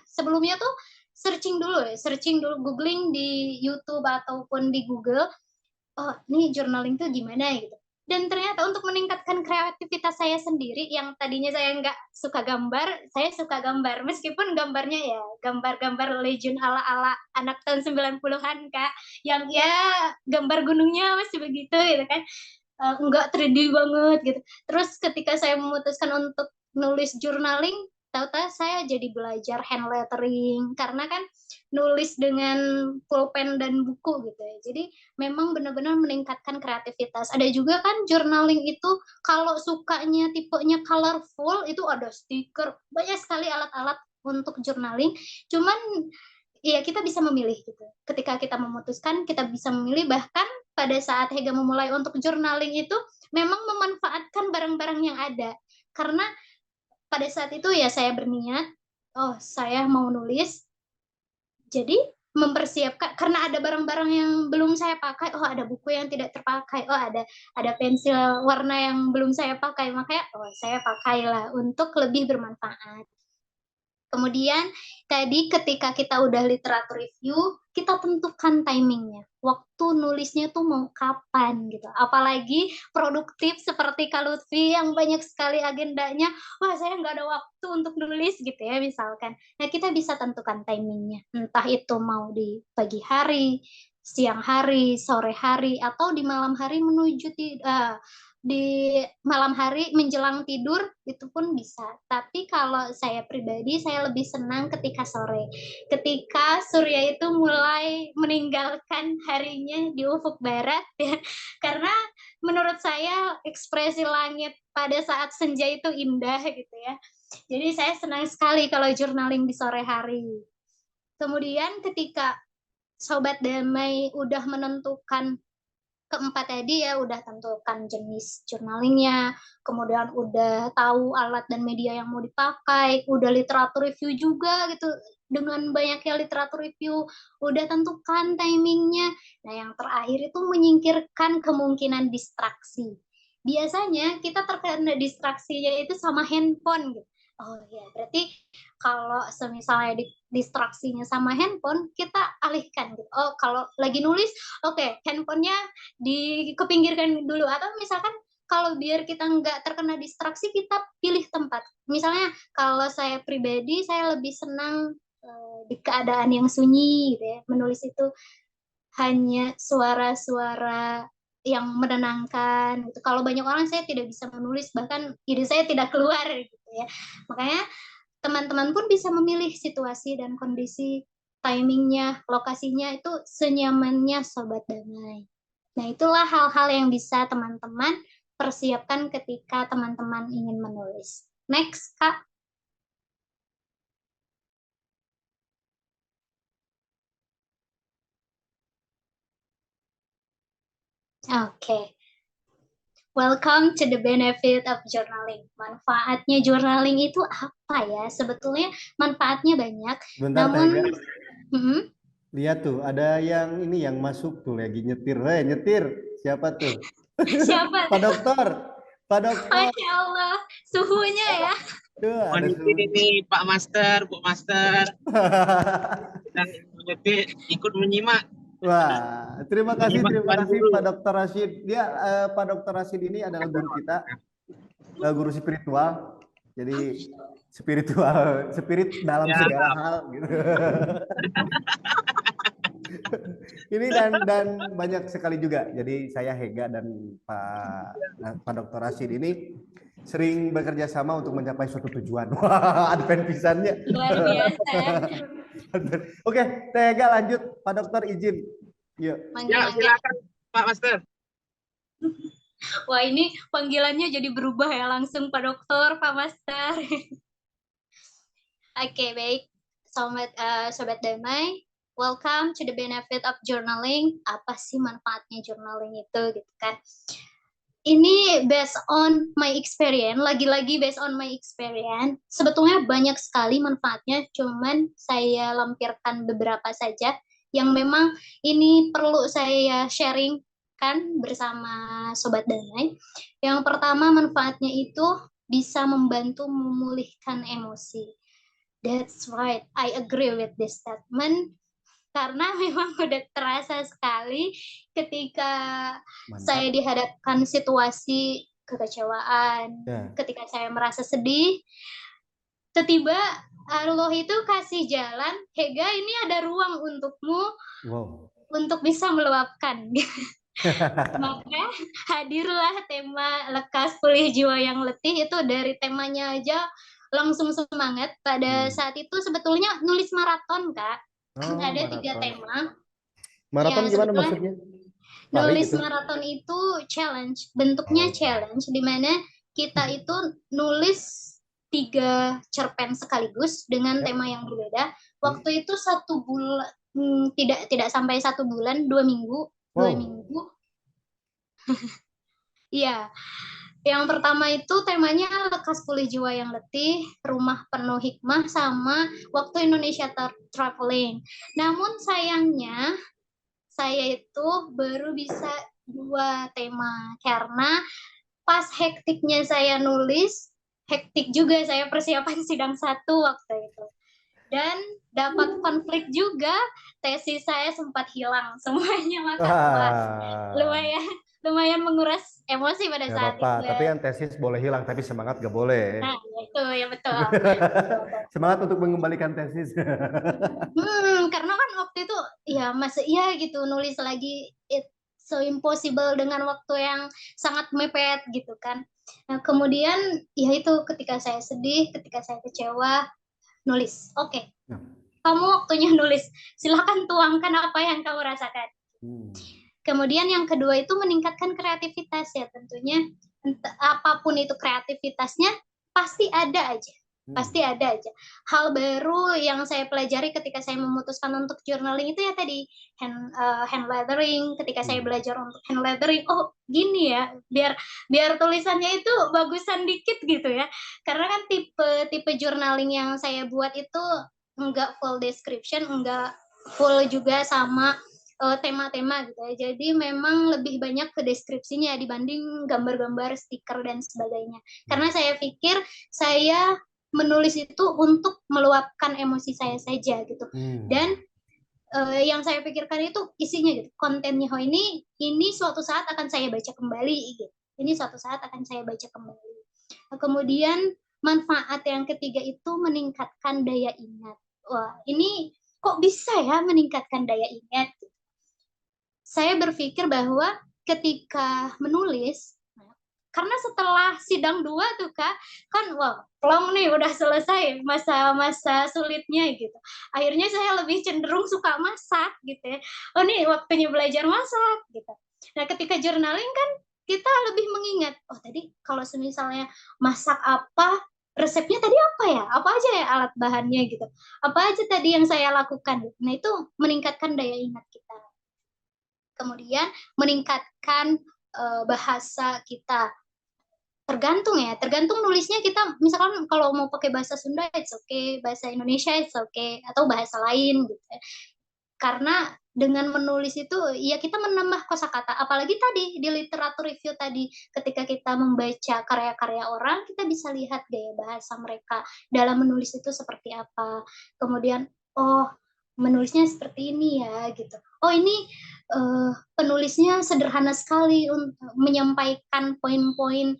sebelumnya tuh searching dulu, googling di YouTube ataupun di Google, oh ini journaling tuh gimana gitu. Dan ternyata untuk meningkatkan kreativitas saya sendiri, yang tadinya saya nggak suka gambar, saya suka gambar. Meskipun gambarnya ya gambar-gambar legend ala-ala anak tahun 90-an, Kak. Yang ya gambar gunungnya masih begitu gitu kan. Nggak 3D banget gitu. Terus ketika saya memutuskan untuk nulis journaling, tahu-tahu saya jadi belajar hand lettering karena kan nulis dengan pulpen dan buku gitu ya. Jadi memang benar-benar meningkatkan kreativitas. Ada juga kan journaling itu kalau sukanya tipenya colorful itu ada stiker, banyak sekali alat-alat untuk journaling. Cuman ya kita bisa memilih gitu. Ketika kita memutuskan, kita bisa memilih. Bahkan pada saat Hega memulai untuk journaling itu memang memanfaatkan barang-barang yang ada. Karena pada saat itu ya saya berniat, oh saya mau nulis, jadi mempersiapkan karena ada barang-barang yang belum saya pakai, oh ada buku yang tidak terpakai, oh ada pensil warna yang belum saya pakai, makanya oh saya pakailah untuk lebih bermanfaat. Kemudian tadi ketika kita udah literatur review, kita tentukan timingnya. Waktu nulisnya tuh mau kapan gitu. Apalagi produktif seperti Kak Lutfi yang banyak sekali agendanya. Wah saya nggak ada waktu untuk nulis gitu ya misalkan. Nah kita bisa tentukan timingnya. Entah itu mau di pagi hari, siang hari, sore hari, atau di malam hari menuju di malam hari menjelang tidur itu pun bisa. Tapi kalau saya pribadi saya lebih senang ketika sore. Ketika surya itu mulai meninggalkan harinya di ufuk barat ya. Karena menurut saya ekspresi langit pada saat senja itu indah gitu ya. Jadi saya senang sekali kalau journaling di sore hari. Kemudian ketika Sobat Damai udah menentukan keempat tadi ya, udah tentukan jenis journalingnya, kemudian udah tahu alat dan media yang mau dipakai, udah literatur review juga gitu, dengan banyaknya literatur review, udah tentukan timingnya. Nah yang terakhir itu menyingkirkan kemungkinan distraksi. Biasanya kita terkena distraksinya itu sama handphone gitu. Oh ya, berarti kalau misalnya distraksinya sama handphone, kita alihkan gitu. Oh kalau lagi nulis, oke, handphonenya dikepinggirkan dulu, atau misalkan kalau biar kita nggak terkena distraksi, kita pilih tempat. Misalnya kalau saya pribadi saya lebih senang di keadaan yang sunyi gitu ya, menulis itu hanya suara-suara yang menenangkan gitu. Kalau banyak orang saya tidak bisa menulis, bahkan ide saya tidak keluar gitu ya. Makanya teman-teman pun bisa memilih situasi dan kondisi, timingnya, lokasinya itu senyamannya Sobat Damai. Nah, itulah hal-hal yang bisa teman-teman persiapkan ketika teman-teman ingin menulis. Next, Kak. Oke. Welcome to the benefit of journaling. Manfaatnya journaling itu apa ya? Sebetulnya manfaatnya banyak. Bentar, namun, lihat tuh, ada yang ini yang masuk tuh lagi nyetir. Nyetir. Siapa tuh? siapa? Pak Dokter. Pak Dokter. Masya Allah, suhunya ya. Tuh, ada ini Pak Master, Bu Master. Dan ikut menyimak. Wah, terima kasih Tuan guru. Pak Dr. Rashid. Dia Pak Dr. Rashid ini adalah guru kita, guru spiritual. Jadi spirit dalam Ya. segala hal gitu. Ini dan banyak sekali juga. Jadi saya Hega dan Pak Dr. Rashid ini sering bekerja sama untuk mencapai suatu tujuan. Wah, advent pisannya. Luar biasa. Oke, Teh Hega lanjut. Pak Dokter izin. Yuk. Ya, silakan Pak Master. Wah, ini panggilannya jadi berubah ya langsung Pak Dokter, Pak Master. Oke, baik. Sobat Damai, welcome to the benefit of journaling. Apa sih manfaatnya journaling itu gitu kan? Ini based on my experience, lagi-lagi based on my experience. Sebetulnya banyak sekali manfaatnya, cuman saya lampirkan beberapa saja yang memang ini perlu saya sharing kan bersama Sobat Damai. Yang pertama manfaatnya itu bisa membantu memulihkan emosi. That's right, I agree with this statement. Karena memang udah terasa sekali ketika saya dihadapkan situasi kekecewaan, ketika saya merasa sedih, tiba-tiba Allah itu kasih jalan, Hega ini ada ruang untukmu untuk bisa meluapkan. Maka hadirlah tema lekas pulih jiwa yang letih. Itu dari temanya aja langsung semangat. Pada saat itu sebetulnya nulis maraton, Kak. Ada 3 tema. Maraton ya, gimana maksudnya? Nulis maraton itu challenge, bentuknya challenge, di mana kita itu nulis 3 cerpen sekaligus dengan tema yang berbeda. Waktu itu 1 bulan, tidak sampai 1 bulan, 2 minggu, 2 minggu. Iya. Yang pertama itu temanya lekas pulih jiwa yang letih, rumah penuh hikmah, sama waktu Indonesia traveling. Namun sayangnya saya itu baru bisa 2 tema karena pas hektiknya saya nulis, hektik juga saya persiapan sidang 1 waktu itu. Dan dapat konflik juga, tesis saya sempat hilang semuanya, maka lumayan menguras emosi pada saat itu. Tapi kan tesis boleh hilang, tapi semangat gak boleh. Nah, itu ya betul. Semangat untuk mengembalikan tesis. Karena kan waktu itu ya masih gitu nulis lagi, it's so impossible dengan waktu yang sangat mepet gitu kan. Nah, kemudian ya itu ketika saya sedih, ketika saya kecewa, nulis. Oke. Kamu waktunya nulis. Silakan tuangkan apa yang kamu rasakan. Kemudian yang kedua itu meningkatkan kreativitas ya tentunya. Apapun itu kreativitasnya pasti ada aja. Pasti ada aja. Hal baru yang saya pelajari ketika saya memutuskan untuk journaling itu ya tadi hand lettering. Ketika saya belajar untuk hand lettering, oh gini ya, biar tulisannya itu bagusan dikit gitu ya. Karena kan tipe journaling yang saya buat itu enggak full description, enggak full juga sama tema-tema gitu ya. Jadi memang lebih banyak ke deskripsinya dibanding gambar-gambar, stiker dan sebagainya. Karena saya pikir saya menulis itu untuk meluapkan emosi saya saja gitu. Dan yang saya pikirkan itu isinya gitu. Kontennya ini suatu saat akan saya baca kembali gitu. Ini suatu saat akan saya baca kembali. Kemudian manfaat yang ketiga itu meningkatkan daya ingat. Wah, ini kok bisa ya meningkatkan daya ingat? Saya berpikir bahwa ketika menulis, karena setelah sidang 2 tuh Kak, kan wah, plong nih udah selesai masa-masa sulitnya gitu. Akhirnya saya lebih cenderung suka masak gitu ya. Oh nih waktunya belajar masak gitu. Nah ketika journaling kan kita lebih mengingat, oh tadi kalau misalnya masak apa, resepnya tadi apa ya? Apa aja ya alat bahannya gitu. Apa aja tadi yang saya lakukan. Nah itu meningkatkan daya ingat kita. Kemudian meningkatkan bahasa kita. Tergantung nulisnya kita, misalkan kalau mau pakai bahasa Sunda it's okay, bahasa Indonesia it's okay, atau bahasa lain gitu ya. Karena dengan menulis itu ya kita menambah kosakata, apalagi tadi di literatur review tadi ketika kita membaca karya-karya orang kita bisa lihat gaya bahasa mereka dalam menulis itu seperti apa. Kemudian oh menulisnya seperti ini ya gitu. Oh ini penulisnya sederhana sekali untuk menyampaikan poin-poin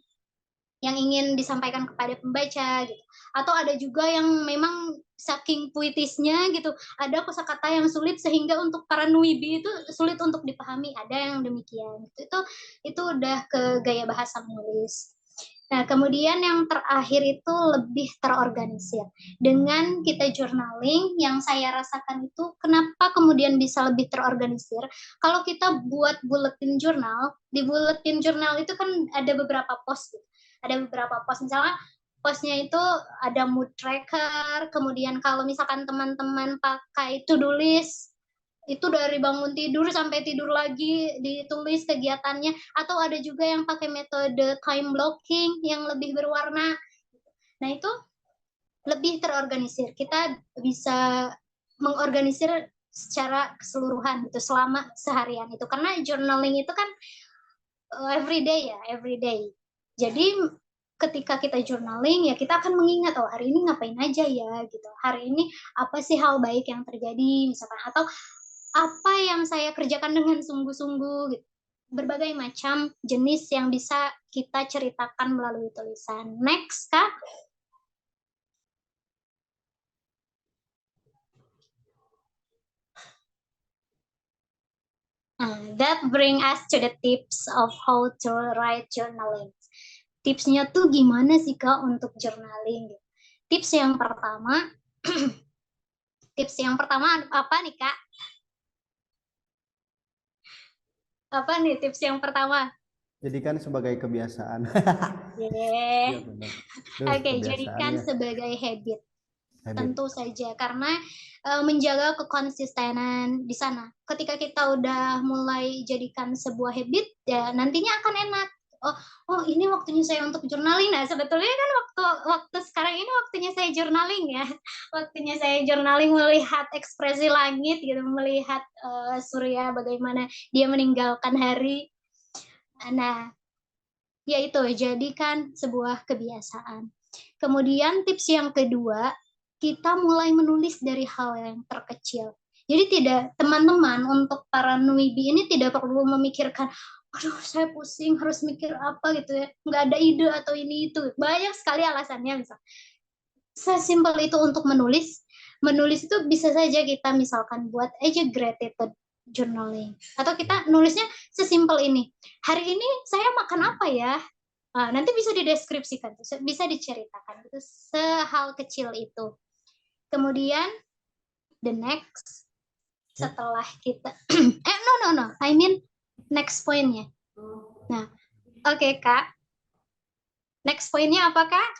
yang ingin disampaikan kepada pembaca gitu. Atau ada juga yang memang saking puitisnya gitu, ada kosakata yang sulit sehingga untuk para newbie itu sulit untuk dipahami, ada yang demikian gitu. Itu udah ke gaya bahasa menulis. Nah, kemudian yang terakhir itu lebih terorganisir. Dengan kita journaling, yang saya rasakan itu kenapa kemudian bisa lebih terorganisir. Kalau kita buat bulletin jurnal, di bulletin jurnal itu kan ada beberapa pos. Ada beberapa pos, misalnya posnya itu ada mood tracker, kemudian kalau misalkan teman-teman pakai to-do list, itu dari bangun tidur sampai tidur lagi ditulis kegiatannya, atau ada juga yang pakai metode time blocking yang lebih berwarna. Nah, itu lebih terorganisir. Kita bisa mengorganisir secara keseluruhan gitu selama seharian itu, karena journaling itu kan everyday ya, everyday. Jadi ketika kita journaling ya kita akan mengingat, oh hari ini ngapain aja ya gitu, hari ini apa sih hal baik yang terjadi misalkan, atau apa yang saya kerjakan dengan sungguh-sungguh gitu. Berbagai macam jenis yang bisa kita ceritakan melalui tulisan. Next, Kak. That bring us to the tips of how to write journaling. Tipsnya tuh gimana sih Kak untuk journaling? Tips yang pertama, apa nih Kak? Apa nih tips yang pertama? Jadikan sebagai kebiasaan. Yeah. Oke, Oke, jadikan sebagai habit. Tentu saja, karena menjaga kekonsistenan di sana. Ketika kita udah mulai jadikan sebuah habit, ya nantinya akan enak. Oh ini waktunya saya untuk journaling. Nah, sebetulnya kan waktu sekarang ini waktunya saya journaling ya. Waktunya saya journaling, melihat ekspresi langit gitu, melihat surya bagaimana dia meninggalkan hari. Nah, yaitu jadikan sebuah kebiasaan. Kemudian tips yang kedua, kita mulai menulis dari hal yang terkecil. Jadi tidak, teman-teman, untuk para newbie ini tidak perlu memikirkan, aduh saya pusing harus mikir apa gitu ya, nggak ada ide atau ini itu. Banyak sekali alasannya, misal. Sesimpel itu untuk menulis. Menulis itu bisa saja kita misalkan buat aja gratitude journaling. Atau kita nulisnya sesimpel ini. Hari ini saya makan apa ya? Nah, nanti bisa dideskripsikan, bisa diceritakan. Itu sehal kecil itu. Kemudian the next, setelah kita no, I mean next pointnya. Nah, oke, Kak. Next pointnya apa, Kak?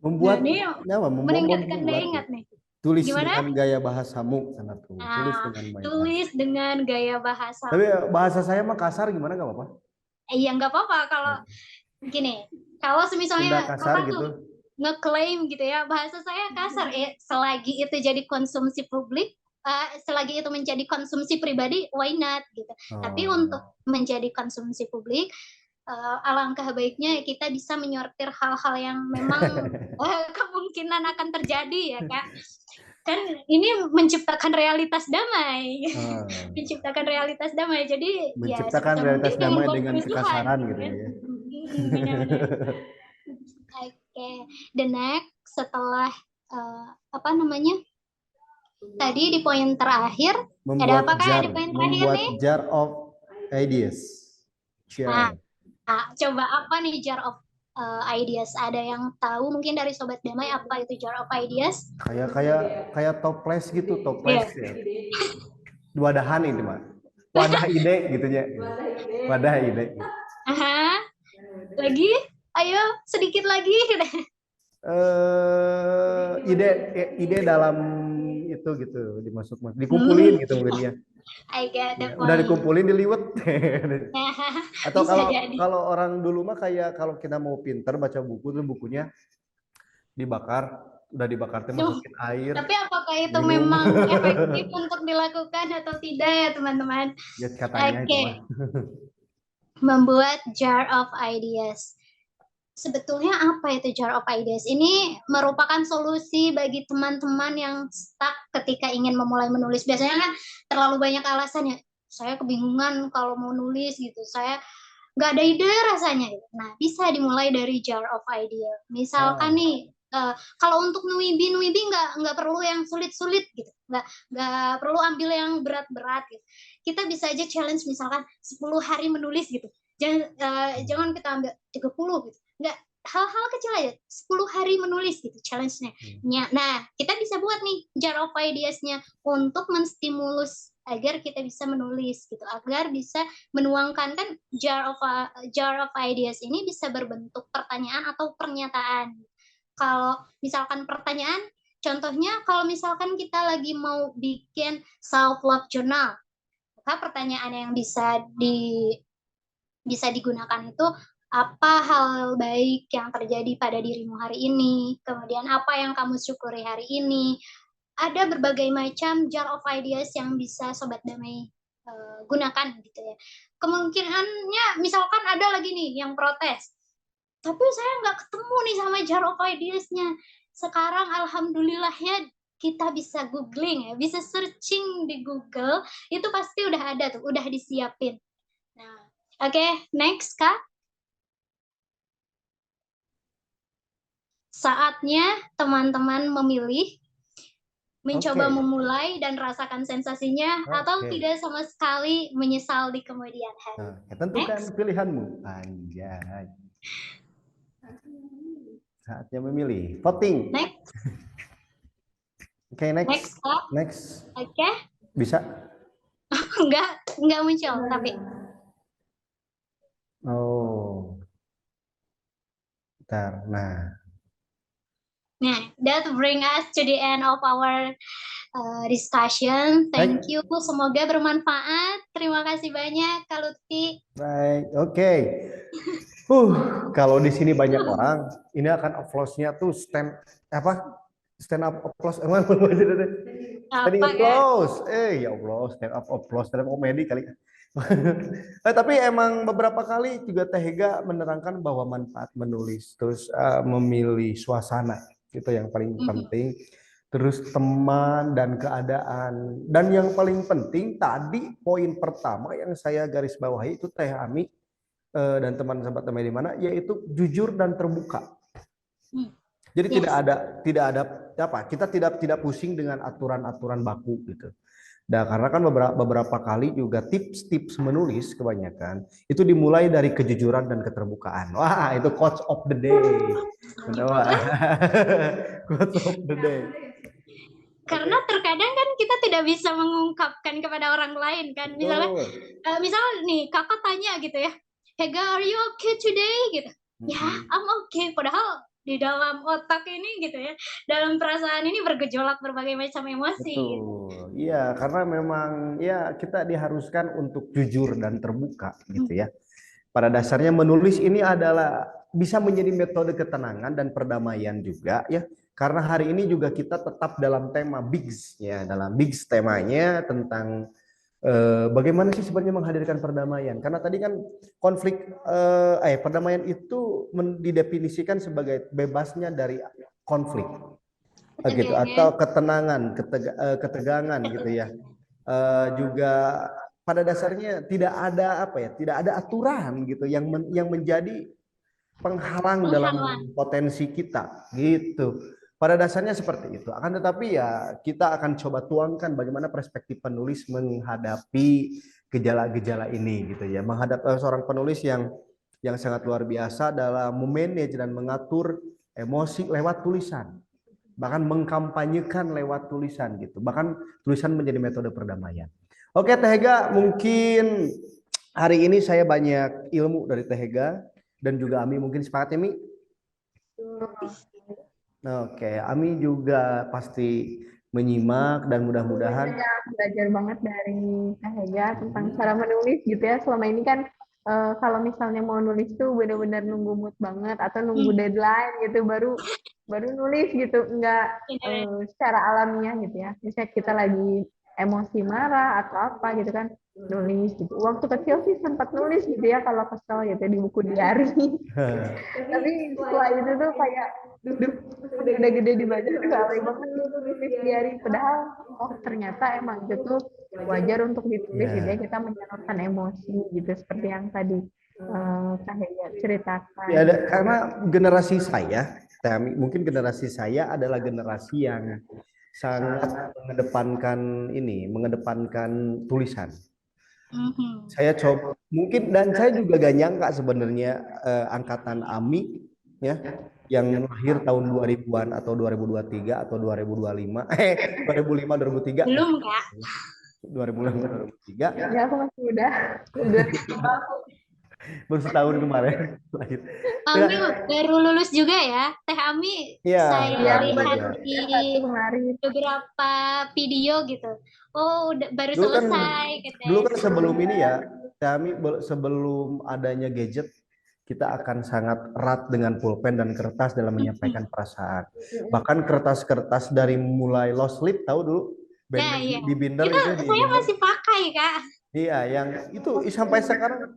Membuat, meningkatkan daya ingat nih. Tulis Gimana? dengan gaya bahasamu, sangat tulis dengan gaya bahasa. Tapi bahasa saya mah kasar, gimana, nggak apa-apa? Iya, nggak apa-apa kalau gini. Kalau misalnya kasar gitu, ngeklaim gitu ya, bahasa saya kasar, selagi itu jadi konsumsi publik, selagi itu menjadi konsumsi pribadi, why not gitu. Tapi untuk menjadi konsumsi publik, alangkah baiknya kita bisa menyortir hal-hal yang memang kemungkinan akan terjadi ya Kak. Kan ini menciptakan realitas damai. Menciptakan realitas damai. Jadi menciptakan realitas damai dengan kekasaran gitu ya. Oke, the next, setelah apa namanya? Tadi di poin terakhir, ada apa Kak di poin terakhir nih? Membuat jar of ideas. Coba apa nih jar of ideas? Ada yang tahu mungkin dari Sobat Damai apa itu jar of ideas? Kayak toples gitu, toples ya. Wadahan ini mah. Wadah ide gitu ya. Wadah ide. Lagi? Ayo sedikit lagi. Ide dalam itu gitu dimasuk dikumpulin gitu mungkin ya. Udah dikumpulin diliwet. Atau kalau orang dulu mah kayak kalau kita mau pinter baca buku tuh bukunya dibakar, udah dibakar masukin air. Tapi apakah itu memang efektif untuk dilakukan atau tidak ya teman-teman? Ya, katanya itu mah. Membuat jar of ideas. sebetulnya apa itu Jar of Ideas? Ini merupakan solusi bagi teman-teman yang stuck ketika ingin memulai menulis. Biasanya kan terlalu banyak alasan ya. Saya kebingungan kalau mau nulis gitu. Saya nggak ada ide rasanya gitu. Nah, bisa dimulai dari Jar of Idea. Misalkan nih, kalau untuk newbie nggak perlu yang sulit-sulit gitu. Nggak perlu ambil yang berat-berat gitu. Kita bisa aja challenge misalkan 10 hari menulis gitu. Jangan kita ambil 30 gitu. Nggak, hal-hal kecil aja. 10 hari menulis gitu challenge-nya. Nah, kita bisa buat nih Jar of Ideas-nya untuk menstimulus agar kita bisa menulis gitu, agar bisa menuangkan kan jar of ideas ini bisa berbentuk pertanyaan atau pernyataan. Kalau misalkan pertanyaan, contohnya kalau misalkan kita lagi mau bikin self love journal, maka pertanyaan yang bisa digunakan itu apa hal baik yang terjadi pada dirimu hari ini, kemudian apa yang kamu syukuri hari ini. Ada berbagai macam jar of ideas yang bisa Sobat Damai gunakan gitu ya. Kemungkinannya misalkan ada lagi nih yang protes, tapi saya nggak ketemu nih sama jar of ideas-nya. Sekarang alhamdulillah ya kita bisa googling ya, bisa searching di Google, itu pasti udah ada tuh, udah disiapin. Nah, oke, next Kak. Saatnya teman-teman memilih, mencoba memulai dan rasakan sensasinya, atau tidak sama sekali menyesal di kemudian hari. Nah, tentukan pilihanmu. Anjay. Saatnya memilih. Voting. Next. Oke, next. Next. Oke. Bisa? Enggak muncul, tapi. Oh. Bentar, nah. Nah, that bring us to the end of our discussion. Thank you. Semoga bermanfaat. Terima kasih banyak, Kak Lutfi. Baik, oke. Kalau di sini banyak orang, ini akan applause-nya tuh stand up applause. Standing applause. Ya Allah, stand up applause, stand up komedi kali. Tapi emang beberapa kali juga Teh Hega menerangkan bahwa manfaat menulis, terus memilih suasana itu yang paling penting, terus teman dan keadaan, dan yang paling penting tadi poin pertama yang saya garis bawahi itu Teh Ami dan teman sahabat Damai di mana, yaitu jujur dan terbuka. Jadi tidak ada kita tidak pusing dengan aturan-aturan baku gitu. Nah, karena kan beberapa kali juga tips-tips menulis kebanyakan itu dimulai dari kejujuran dan keterbukaan. Wah, itu quotes of the day. Quotes of the day. Karena terkadang kan kita tidak bisa mengungkapkan kepada orang lain kan. Misalnya, nih kakak tanya gitu ya, Hega, are you okay today? Gitu. Ya, I'm okay. Padahal di dalam otak ini gitu ya, dalam perasaan ini bergejolak berbagai macam emosi. Betul, iya, karena memang ya kita diharuskan untuk jujur dan terbuka gitu ya. Pada dasarnya menulis ini adalah bisa menjadi metode ketenangan dan perdamaian juga ya. Karena hari ini juga kita tetap dalam tema BIGS ya, dalam BIGS temanya tentang bagaimana sih sebenarnya menghadirkan perdamaian. Karena tadi kan konflik perdamaian itu didefinisikan sebagai bebasnya dari konflik gitu, atau ketenangan, ketegangan gitu ya. Juga pada dasarnya tidak ada tidak ada aturan gitu yang menjadi penghalang dalam potensi kita gitu. Pada dasarnya seperti itu. Akan tetapi ya kita akan coba tuangkan bagaimana perspektif penulis menghadapi gejala-gejala ini gitu ya. Menghadapi seorang penulis yang sangat luar biasa dalam memanage dan mengatur emosi lewat tulisan. Bahkan mengkampanyekan lewat tulisan gitu. Bahkan tulisan menjadi metode perdamaian. Oke, Teh Hega, mungkin hari ini saya banyak ilmu dari Teh Hega dan juga Ami mungkin sepakat ya, Mi? Oke, Ami juga pasti menyimak dan mudah-mudahan belajar banget dari Teh Hega tentang cara menulis gitu ya. Selama ini kan kalau misalnya mau nulis tuh benar-benar nunggu mood banget atau nunggu deadline gitu baru nulis gitu, enggak secara alamiah gitu ya. Misalnya kita lagi emosi marah atau apa gitu kan, nulis gitu. Waktu kecil sih sempat nulis gitu ya kalau kesel gitu di buku diary. Tapi setelah itu tuh kayak, duh, udah gede dibaca tuh alay banget nih nulis diary. Padahal, oh ternyata emang itu tuh wajar untuk ditulis gitu ya. Ya. Kita menyalurkan emosi gitu seperti yang tadi Kak Heya ceritakan. Ya, karena generasi saya, mungkin generasi saya adalah generasi yang sangat mengedepankan tulisan. Mhm. Saya coba mungkin dan saya juga gak nyangka sebenarnya angkatan AMI ya yang lahir tahun 2000-an atau 2023 atau 2025 2005 2003 Belum, Kak. 2005 2003 Ya aku masih muda. Udah baru setahun kemarin lahir. Ya, Ami baru lulus juga ya. Teh Ami ya, ya saya aku baru baru lihat juga. di satu kemarin. beberapa video gitu. Oh, baru Dulu kan selesai dulu katanya. kan sebelum ini ya, kami sebelum adanya gadget kita akan sangat erat dengan pulpen dan kertas dalam menyampaikan perasaan. Bahkan kertas-kertas dari mulai lost leaf tahu dulu Ya, band-band iya. di binder Itu itu di saya binder. masih pakai, Kak. Iya, yang itu sampai sekarang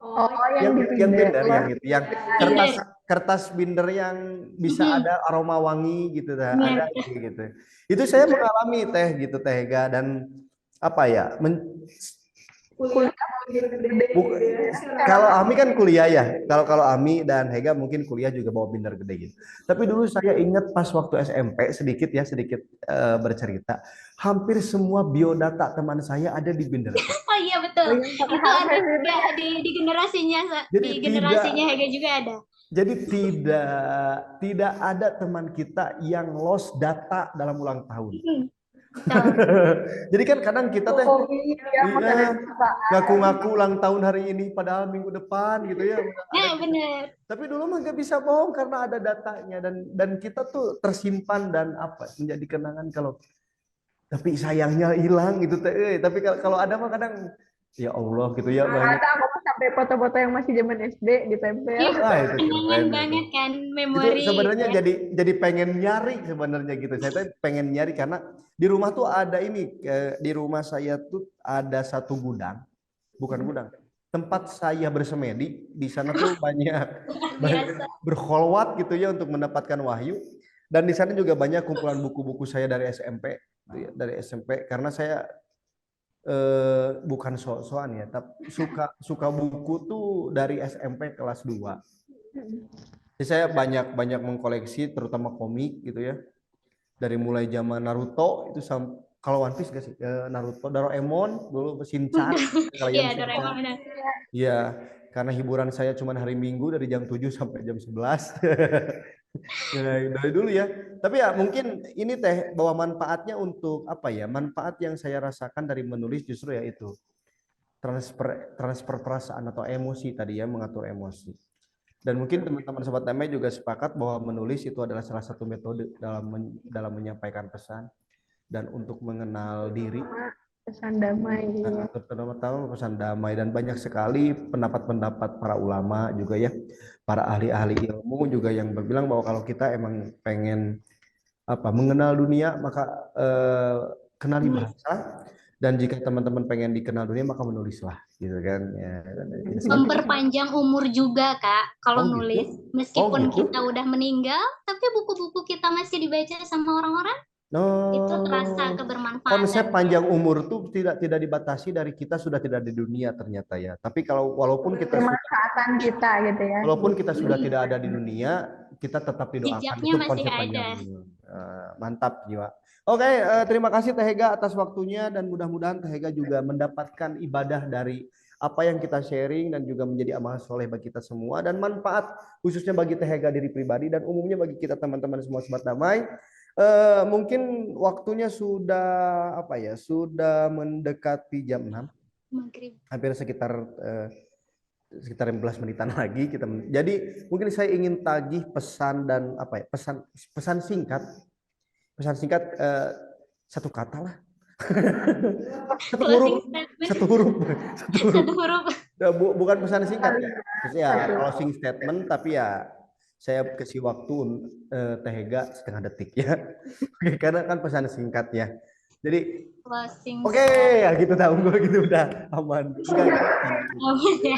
Oh, yang di yang Tinder. binder yang itu, yang kertas Binder. kertas binder yang bisa Mhm. ada aroma wangi gitu dah, Iya, ada betul. gitu. Itu saya mengalami teh gitu Teh Ega dan apa ya Kuliah gede Buk- gitu ya. kalau Ami kan kuliah ya. Kalau kalau Ami dan Hega mungkin kuliah juga bawa binder gede gitu. Tapi dulu saya ingat pas waktu SMP sedikit bercerita, hampir semua biodata teman saya ada di binder. Oh iya Oh betul. yang pakai Itu ada HVS itu juga ya. di generasinya Jadi di tidak generasinya Hega juga ada. jadi tidak ada teman kita yang lost data dalam ulang tahun. Hmm, betul. Jadi kan kadang kita teh Oh iya, masih ada iya percobaan. ngaku-ngaku ulang tahun hari ini padahal minggu depan gitu ya. Ada Nah, benar. Tapi dulu mah nggak bisa bohong karena ada datanya dan kita tuh tersimpan dan apa menjadi kenangan kalau tapi sayangnya hilang gitu teh. Tapi kalau ada mah kadang ya Allah gitu ya banyak. Ada aku sampai foto-foto yang masih zaman SD ditempel. Iya, Ah itu kenangan keren itu. banget kan Itu memori gitu sebenarnya ya. jadi pengen nyari sebenarnya gitu. Saya tuh pengen nyari karena di rumah tuh ada ini di rumah saya tuh ada satu gudang, bukan gudang. Tempat saya bersemedi, di sana tuh banyak Luar biasa. berkholwat gitu ya untuk mendapatkan wahyu. Dan di sana juga banyak kumpulan buku-buku saya dari SMP, gitu ya, dari SMP karena saya bukan sok-sokan ya, tapi suka suka buku tuh dari SMP kelas 2. Jadi saya banyak mengkoleksi terutama komik gitu ya. Dari mulai zaman Naruto itu kalau One Piece gak sih? Naruto, Doraemon, dulu Shinchan, Iya, kalian Doraemon Shinchan. benar. Iya, karena hiburan saya cuma hari Minggu dari jam 7 sampai jam 11. Dari dulu ya. Tapi ya mungkin ini teh bahwa manfaatnya untuk apa ya? Manfaat yang saya rasakan dari menulis justru ya itu transfer transfer perasaan atau emosi tadi ya, mengatur emosi. Dan mungkin teman-teman sobat damai juga sepakat bahwa menulis itu adalah salah satu metode dalam menyampaikan pesan dan untuk mengenal diri. Pesan damai gitu ya. Terutama tahu pesan damai dan banyak sekali pendapat-pendapat para ulama juga ya, para ahli-ahli ilmu juga yang berbilang bahwa kalau kita emang pengen apa mengenal dunia maka kenali Nulis. bahasa dan jika teman-teman pengen dikenal dunia maka menulislah gitu kan ya. Memperpanjang umur juga, Kak, kalau Oh nulis. gitu, oh Meskipun gitu. kita udah meninggal, tapi buku-buku kita masih dibaca sama orang-orang, itu terasa No, konsep kebermanfaatannya. panjang umur tuh tidak dibatasi dari kita sudah tidak di dunia ternyata ya. Tapi kalau Kemanfaatan kita gitu ya. walaupun kita sudah tidak ada di dunia, kita tetap didoakan. Jejaknya Itu masih konsep ada. panjang umur. Mantap jiwa. Oke, terima kasih Teh Hega atas waktunya dan mudah-mudahan Teh Hega juga mendapatkan ibadah dari apa yang kita sharing dan juga menjadi amal soleh bagi kita semua dan manfaat khususnya bagi Teh Hega diri pribadi dan umumnya bagi kita teman-teman semua sobat damai. Mungkin waktunya sudah apa ya? Sudah mendekati jam 6. Maghrib. Hampir sekitar 15 menitan lagi kita. Jadi mungkin saya ingin tagih pesan dan apa ya? Pesan singkat. Pesan singkat satu kata lah. Satu huruf. Closing statement. Satu huruf. Satu huruf. Bukan pesan singkat ya. Ya closing statement tapi ya saya kasih waktu Teh Hega setengah detik ya. Karena kan pesan singkat ya. Jadi Closing oke, ya gitu tahu gue gitu udah aman. Enggak, ya.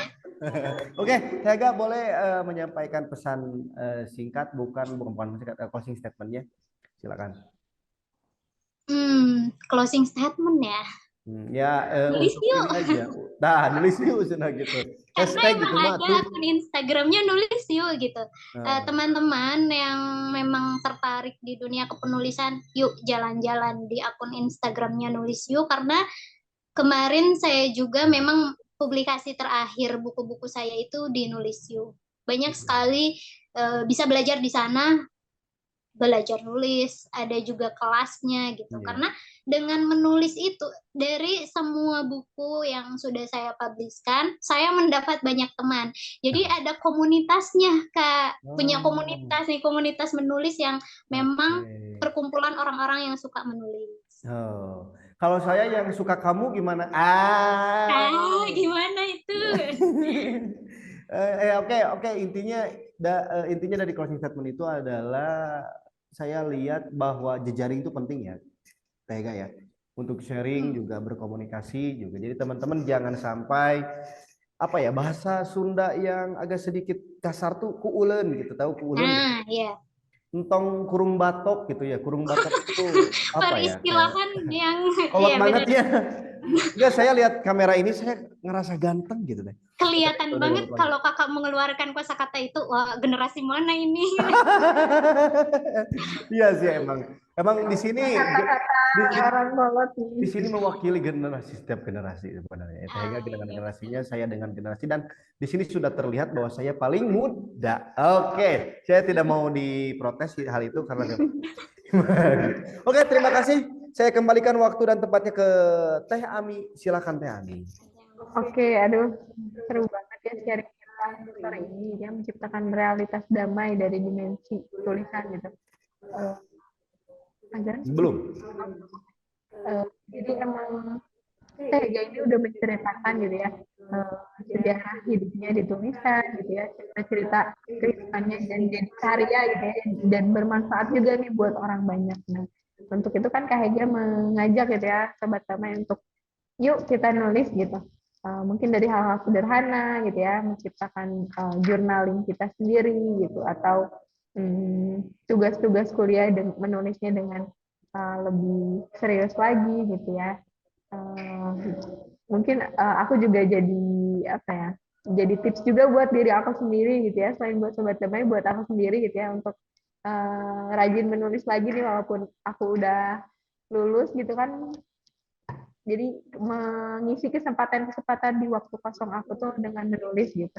Oke, Tega boleh menyampaikan pesan singkat, bukan singkat, closing statementnya, silakan. Closing statement ya. Ya Nulis untuk yuk. ini aja. Nah, nulis yuk sana gitu. Karena Hashtag emang gitu mah ada tuh. akun Instagramnya nulis yuk gitu. Teman-teman yang memang tertarik di dunia kepenulisan, yuk jalan-jalan di akun Instagramnya nulis yuk, karena kemarin saya juga memang publikasi terakhir buku-buku saya itu di nulis yuk. Banyak sekali bisa belajar di sana, belajar nulis, ada juga kelasnya gitu. Karena dengan menulis itu, dari semua buku yang sudah saya publiskan, saya mendapat banyak teman. Jadi ada komunitasnya, Kak. Punya komunitas nih, komunitas menulis yang memang perkumpulan orang-orang yang suka menulis. Oh. Kalau saya yang suka kamu gimana? Gimana itu? Oke. Intinya dari closing statement itu adalah saya lihat bahwa jejaring itu penting ya, Tega ya. Untuk sharing juga, berkomunikasi juga. Jadi teman-teman jangan sampai apa ya, bahasa Sunda yang agak sedikit kasar tuh kuulen gitu, tahu kuulen? Nah, iya. Entong kurung batok gitu ya, kurung batok itu apa ya? Peristilahan yang Kolot iya, banget benar. ya. Enggak, saya lihat kamera ini saya ngerasa ganteng gitu deh. Kelihatan banget kalau kakak mengeluarkan kosakata itu, wah generasi mana ini? Iya sih emang. Emang di sini Orang kolot di sini mewakili generasi, setiap generasi sebenarnya. Sehingga dengan generasinya, saya dengan generasi, dan di sini sudah terlihat bahwa saya paling muda. Oke, saya tidak mau diprotes hal itu karena Oke, terima kasih. Saya kembalikan waktu dan tempatnya ke Teh Ami. Silakan Teh Ami. Oke, aduh, seru banget ya sharing kita sore ini. Dia menciptakan realitas damai dari dimensi tulisan gitu. Ajaran Belum. jadi emang Tega ini udah menceritakan gitu ya sejarah hidupnya di tulisan gitu ya, cerita kehidupannya dan jadi karya gitu ya, dan bermanfaat juga nih buat orang banyak. Nah, untuk itu kan Kak Hega mengajak gitu ya sobat damai untuk yuk kita nulis gitu. Mungkin dari hal-hal sederhana gitu ya, menciptakan journaling kita sendiri gitu, atau tugas-tugas kuliah dan menulisnya dengan lebih serius lagi gitu ya. Mungkin aku juga jadi apa ya, jadi tips juga buat diri aku sendiri gitu ya, selain buat sobat damai, buat aku sendiri gitu ya, untuk rajin menulis lagi nih walaupun aku udah lulus gitu kan. Jadi mengisi kesempatan-kesempatan di waktu kosong aku tuh dengan menulis gitu.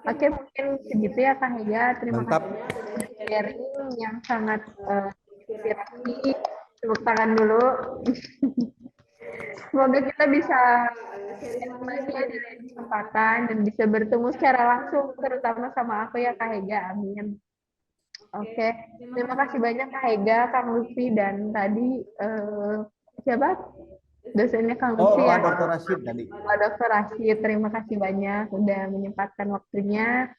Oke, mungkin segitu ya Kak Hega. Terima Mantap. kasih sharing yang sangat inspirasi. Tepuk tangan dulu. Semoga kita bisa lagi ada kesempatan dan bisa bertemu secara langsung, terutama sama aku ya Kak Hega. Amin. Oke, terima kasih banyak Kak Hega, Kang Lutfi, dan tadi siapa? Dosennya Kang Lutfi ya. Dr. Rashid tadi. Dr. Rashid, terima kasih banyak udah menyempatkan waktunya.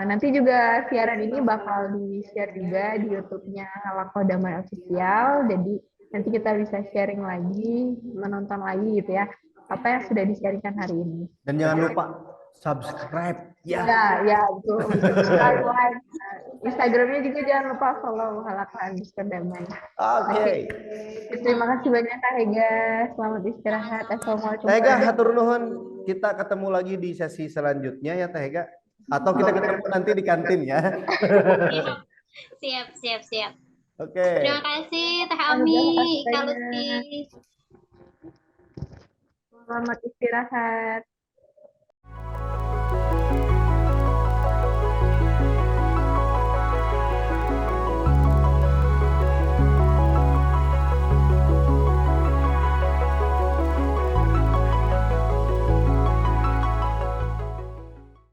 Nanti juga siaran ini bakal di-share juga di YouTube-nya Halako Damai Official. Jadi nanti kita bisa sharing lagi, menonton lagi gitu ya, apa yang sudah di-sharingkan hari ini. Dan jangan lupa subscribe ya. Ya, itu like. Instagramnya juga jangan lupa follow Halako_Damai. Oke. Terima kasih banyak Kak Hega. Selamat istirahat. Assalamualaikum. Teh Hega, hatur nuhun. Kita ketemu lagi di sesi selanjutnya ya Teh Hega. Atau kita ketemu nanti di kantin ya. Siap. Oke. Terima kasih Teh Ami, Kak Lutfi. Selamat istirahat.